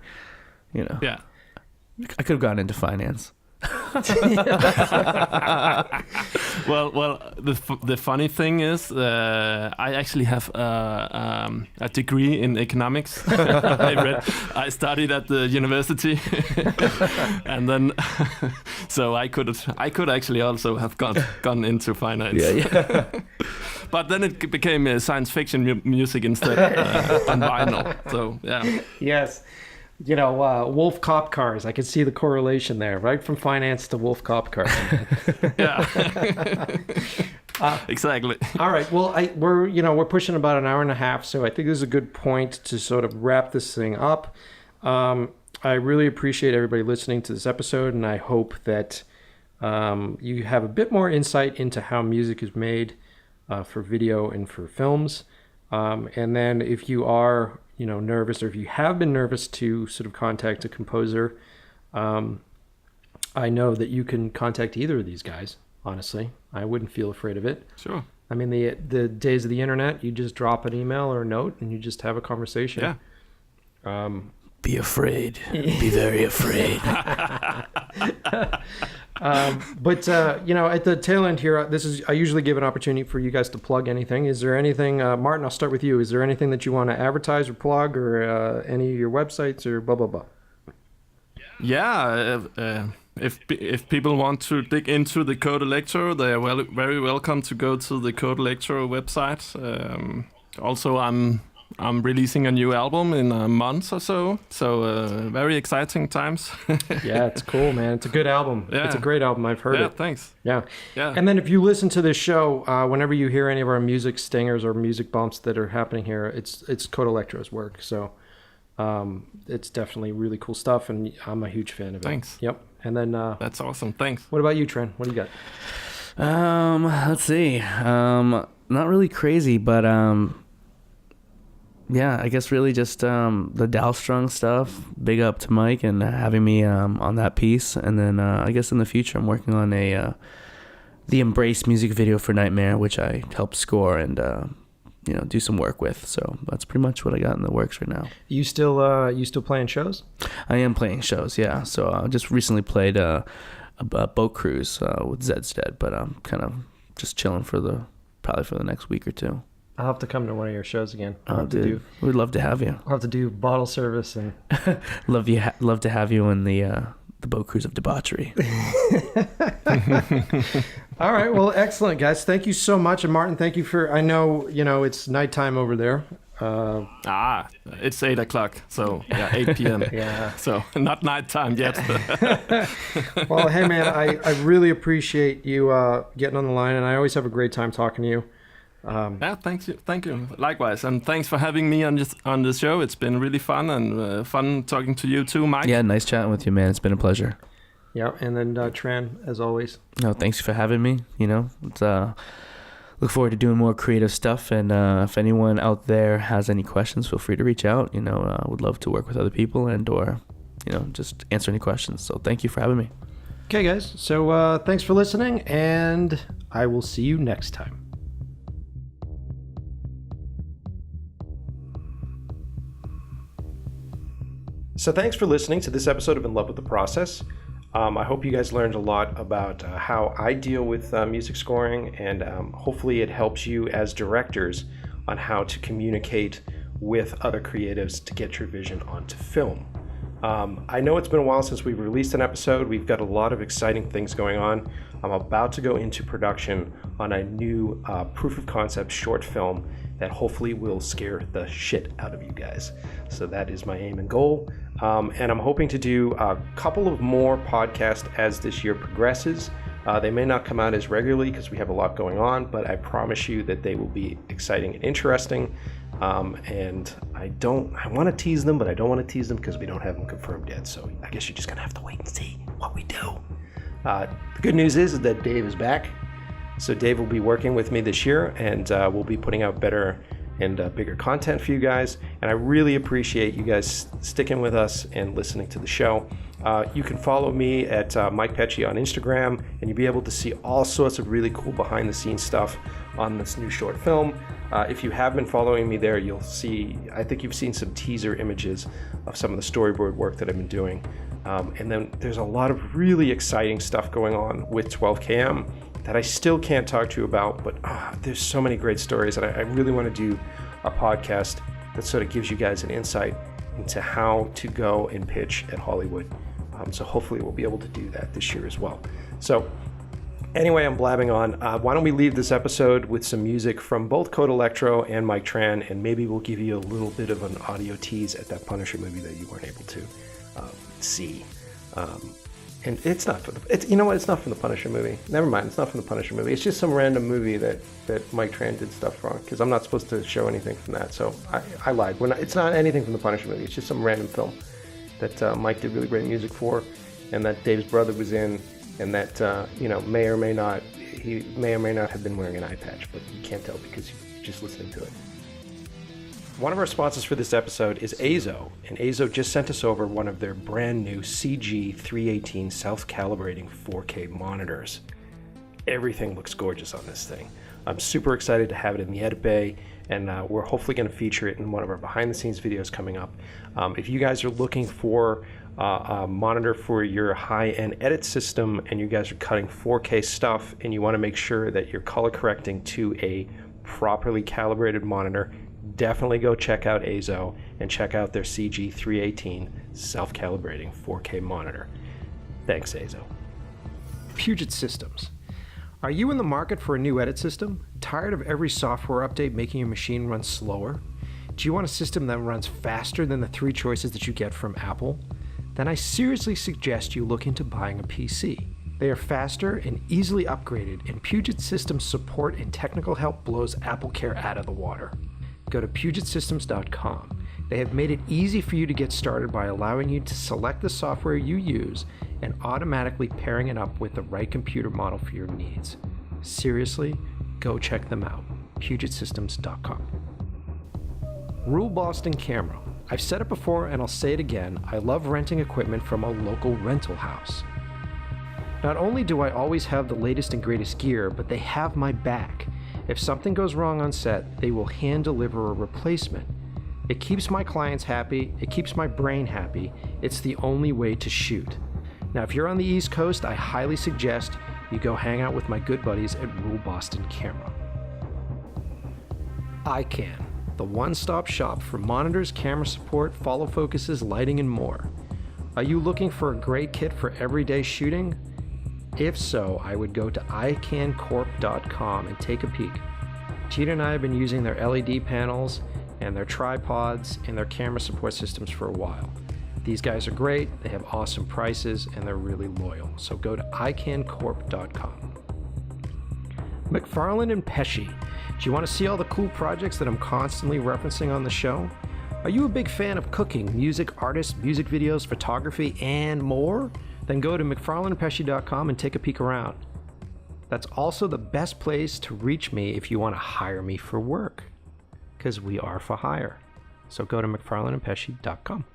you know... Yeah. I could have gone into finance. Well, the funny thing is, I actually have a degree in economics. I studied at the university, and then so I could actually also have gone into finance. Yeah. But then it became science fiction music instead on vinyl. So yeah. Yes. You know, wolf cop cars. I can see the correlation there, right from finance to wolf cop cars. Yeah. Exactly. All right. Well, we're pushing about an hour and a half, so I think this is a good point to sort of wrap this thing up. I really appreciate everybody listening to this episode, and I hope that you have a bit more insight into how music is made for video and for films. And then if you are nervous, or if you have been nervous to sort of contact a composer, I know that you can contact either of these guys. Honestly, I wouldn't feel afraid of it. Sure. I mean, the days of the internet, you just drop an email or a note and you just have a conversation. Yeah. Be afraid. Be very afraid. But at the tail end here, I usually give an opportunity for you guys to plug anything. Is there anything, Martin, I'll start with you. Is there anything that you want to advertise or plug, or any of your websites, or blah, blah, blah? Yeah, if people want to dig into the Code ELEKRO, they are very welcome to go to the Code ELEKRO website. Also, I'm releasing a new album in a month or so very exciting times. Yeah, it's cool, man. It's a good album. Yeah. It's a great album. I've heard it. Yeah, thanks. Yeah. Yeah. And then if you listen to this show, whenever you hear any of our music stingers or music bumps that are happening here, it's Code ELEKRO's work. So it's definitely really cool stuff, and I'm a huge fan of it. Thanks. Yep. And then that's awesome. Thanks. What about you, Tran? What do you got? Let's see. Not really crazy, but yeah, I guess really just the Dalstrung stuff. Big up to Mike and having me on that piece. And then I guess in the future I'm working on the Embrace music video for Nightmare, which I helped score and do some work with. So that's pretty much what I got in the works right now. You still playing shows? I am playing shows, yeah. So I just recently played a boat cruise with Zed's Dead, but I'm kind of just chilling probably for the next week or two. I'll have to come to one of your shows again. We'd love to have you. I'll have to do bottle service and love to have you in the boat cruise of debauchery. All right, well, excellent, guys. Thank you so much, and Martin, thank you for. I know it's nighttime over there. It's 8 o'clock, so 8 p.m. Yeah. So not nighttime yet. Well, hey man, I really appreciate you getting on the line, and I always have a great time talking to you. Yeah, thank you. Likewise, and thanks for having me on the show. It's been really fun and fun talking to you too, Mike. Yeah, nice chatting with you, man. It's been a pleasure. Yeah, and then Tran, as always. No, thanks for having me. It's look forward to doing more creative stuff. And if anyone out there has any questions, feel free to reach out. Would love to work with other people or just answer any questions. So thank you for having me. Okay, guys. So thanks for listening, and I will see you next time. So thanks for listening to this episode of In Love with the Process. I hope you guys learned a lot about how I deal with music scoring, and hopefully it helps you as directors on how to communicate with other creatives to get your vision onto film. I know it's been a while since we've released an episode. We've got a lot of exciting things going on. I'm about to go into production on a new proof of concept short film that hopefully will scare the shit out of you guys. So that is my aim and goal. And I'm hoping to do a couple of more podcasts as this year progresses. They may not come out as regularly because we have a lot going on, but I promise you that they will be exciting and interesting. And I want to tease them, but I don't want to tease them because we don't have them confirmed yet. So I guess you're just going to have to wait and see what we do. The good news is that Dave is back. So Dave will be working with me this year, and we'll be putting out better and bigger content for you guys. And I really appreciate you guys sticking with us and listening to the show. You can follow me at Mike Pecci on Instagram, and you'll be able to see all sorts of really cool behind the scenes stuff on this new short film. If you have been following me there, you'll see, I think you've seen some teaser images of some of the storyboard work that I've been doing. And then there's a lot of really exciting stuff going on with 12KM that I still can't talk to you about, but there's so many great stories, and I really want to do a podcast that sort of gives you guys an insight into how to go and pitch at Hollywood. So hopefully we'll be able to do that this year as well. So anyway, I'm blabbing on. Why don't we leave this episode with some music from both CODE ELEKRO and Mike Tran, and maybe we'll give you a little bit of an audio tease at that Punisher movie that you weren't able to see. And it's not from it's not from the Punisher movie. Never mind, it's not from the Punisher movie. It's just some random movie that Mike Tran did stuff from, because I'm not supposed to show anything from that. So I lied. It's not anything from the Punisher movie. It's just some random film that Mike did really great music for, and that Dave's brother was in, and that he may or may not have been wearing an eye patch, but you can't tell because you're just listening to it. One of our sponsors for this episode is Azo, and Azo just sent us over one of their brand new CG318 self-calibrating 4K monitors. Everything looks gorgeous on this thing. I'm super excited to have it in the edit bay, and we're hopefully going to feature it in one of our behind-the-scenes videos coming up. If you guys are looking for a monitor for your high-end edit system, and you guys are cutting 4K stuff, and you want to make sure that you're color correcting to a properly calibrated monitor, definitely go check out Azo and check out their CG318 self-calibrating 4K monitor. Thanks, Azo. Puget Systems. Are you in the market for a new edit system? Tired of every software update making your machine run slower? Do you want a system that runs faster than the 3 choices that you get from Apple? Then I seriously suggest you look into buying a PC. They are faster and easily upgraded, and Puget Systems support and technical help blows AppleCare out of the water. Go to PugetSystems.com. They have made it easy for you to get started by allowing you to select the software you use and automatically pairing it up with the right computer model for your needs. Seriously, go check them out. PugetSystems.com. Rule Boston Camera. I've said it before and I'll say it again. I love renting equipment from a local rental house. Not only do I always have the latest and greatest gear, but they have my back. If something goes wrong on set, they will hand deliver a replacement. It keeps my clients happy, it keeps my brain happy, it's the only way to shoot. Now if you're on the East Coast, I highly suggest you go hang out with my good buddies at Rule Boston Camera. iCan, the one-stop shop for monitors, camera support, follow focuses, lighting, and more. Are you looking for a great kit for everyday shooting? If so, I would go to icancorp.com and take a peek. Tita and I have been using their LED panels and their tripods and their camera support systems for a while. These guys are great, they have awesome prices, and they're really loyal. So go to icancorp.com. McFarlane and Pecci. Do you want to see all the cool projects that I'm constantly referencing on the show? Are you a big fan of cooking, music, artists, music videos, photography, and more? Then go to McFarlaneandPesci.com and take a peek around. That's also the best place to reach me if you want to hire me for work, because we are for hire. So go to McFarlaneandPesci.com.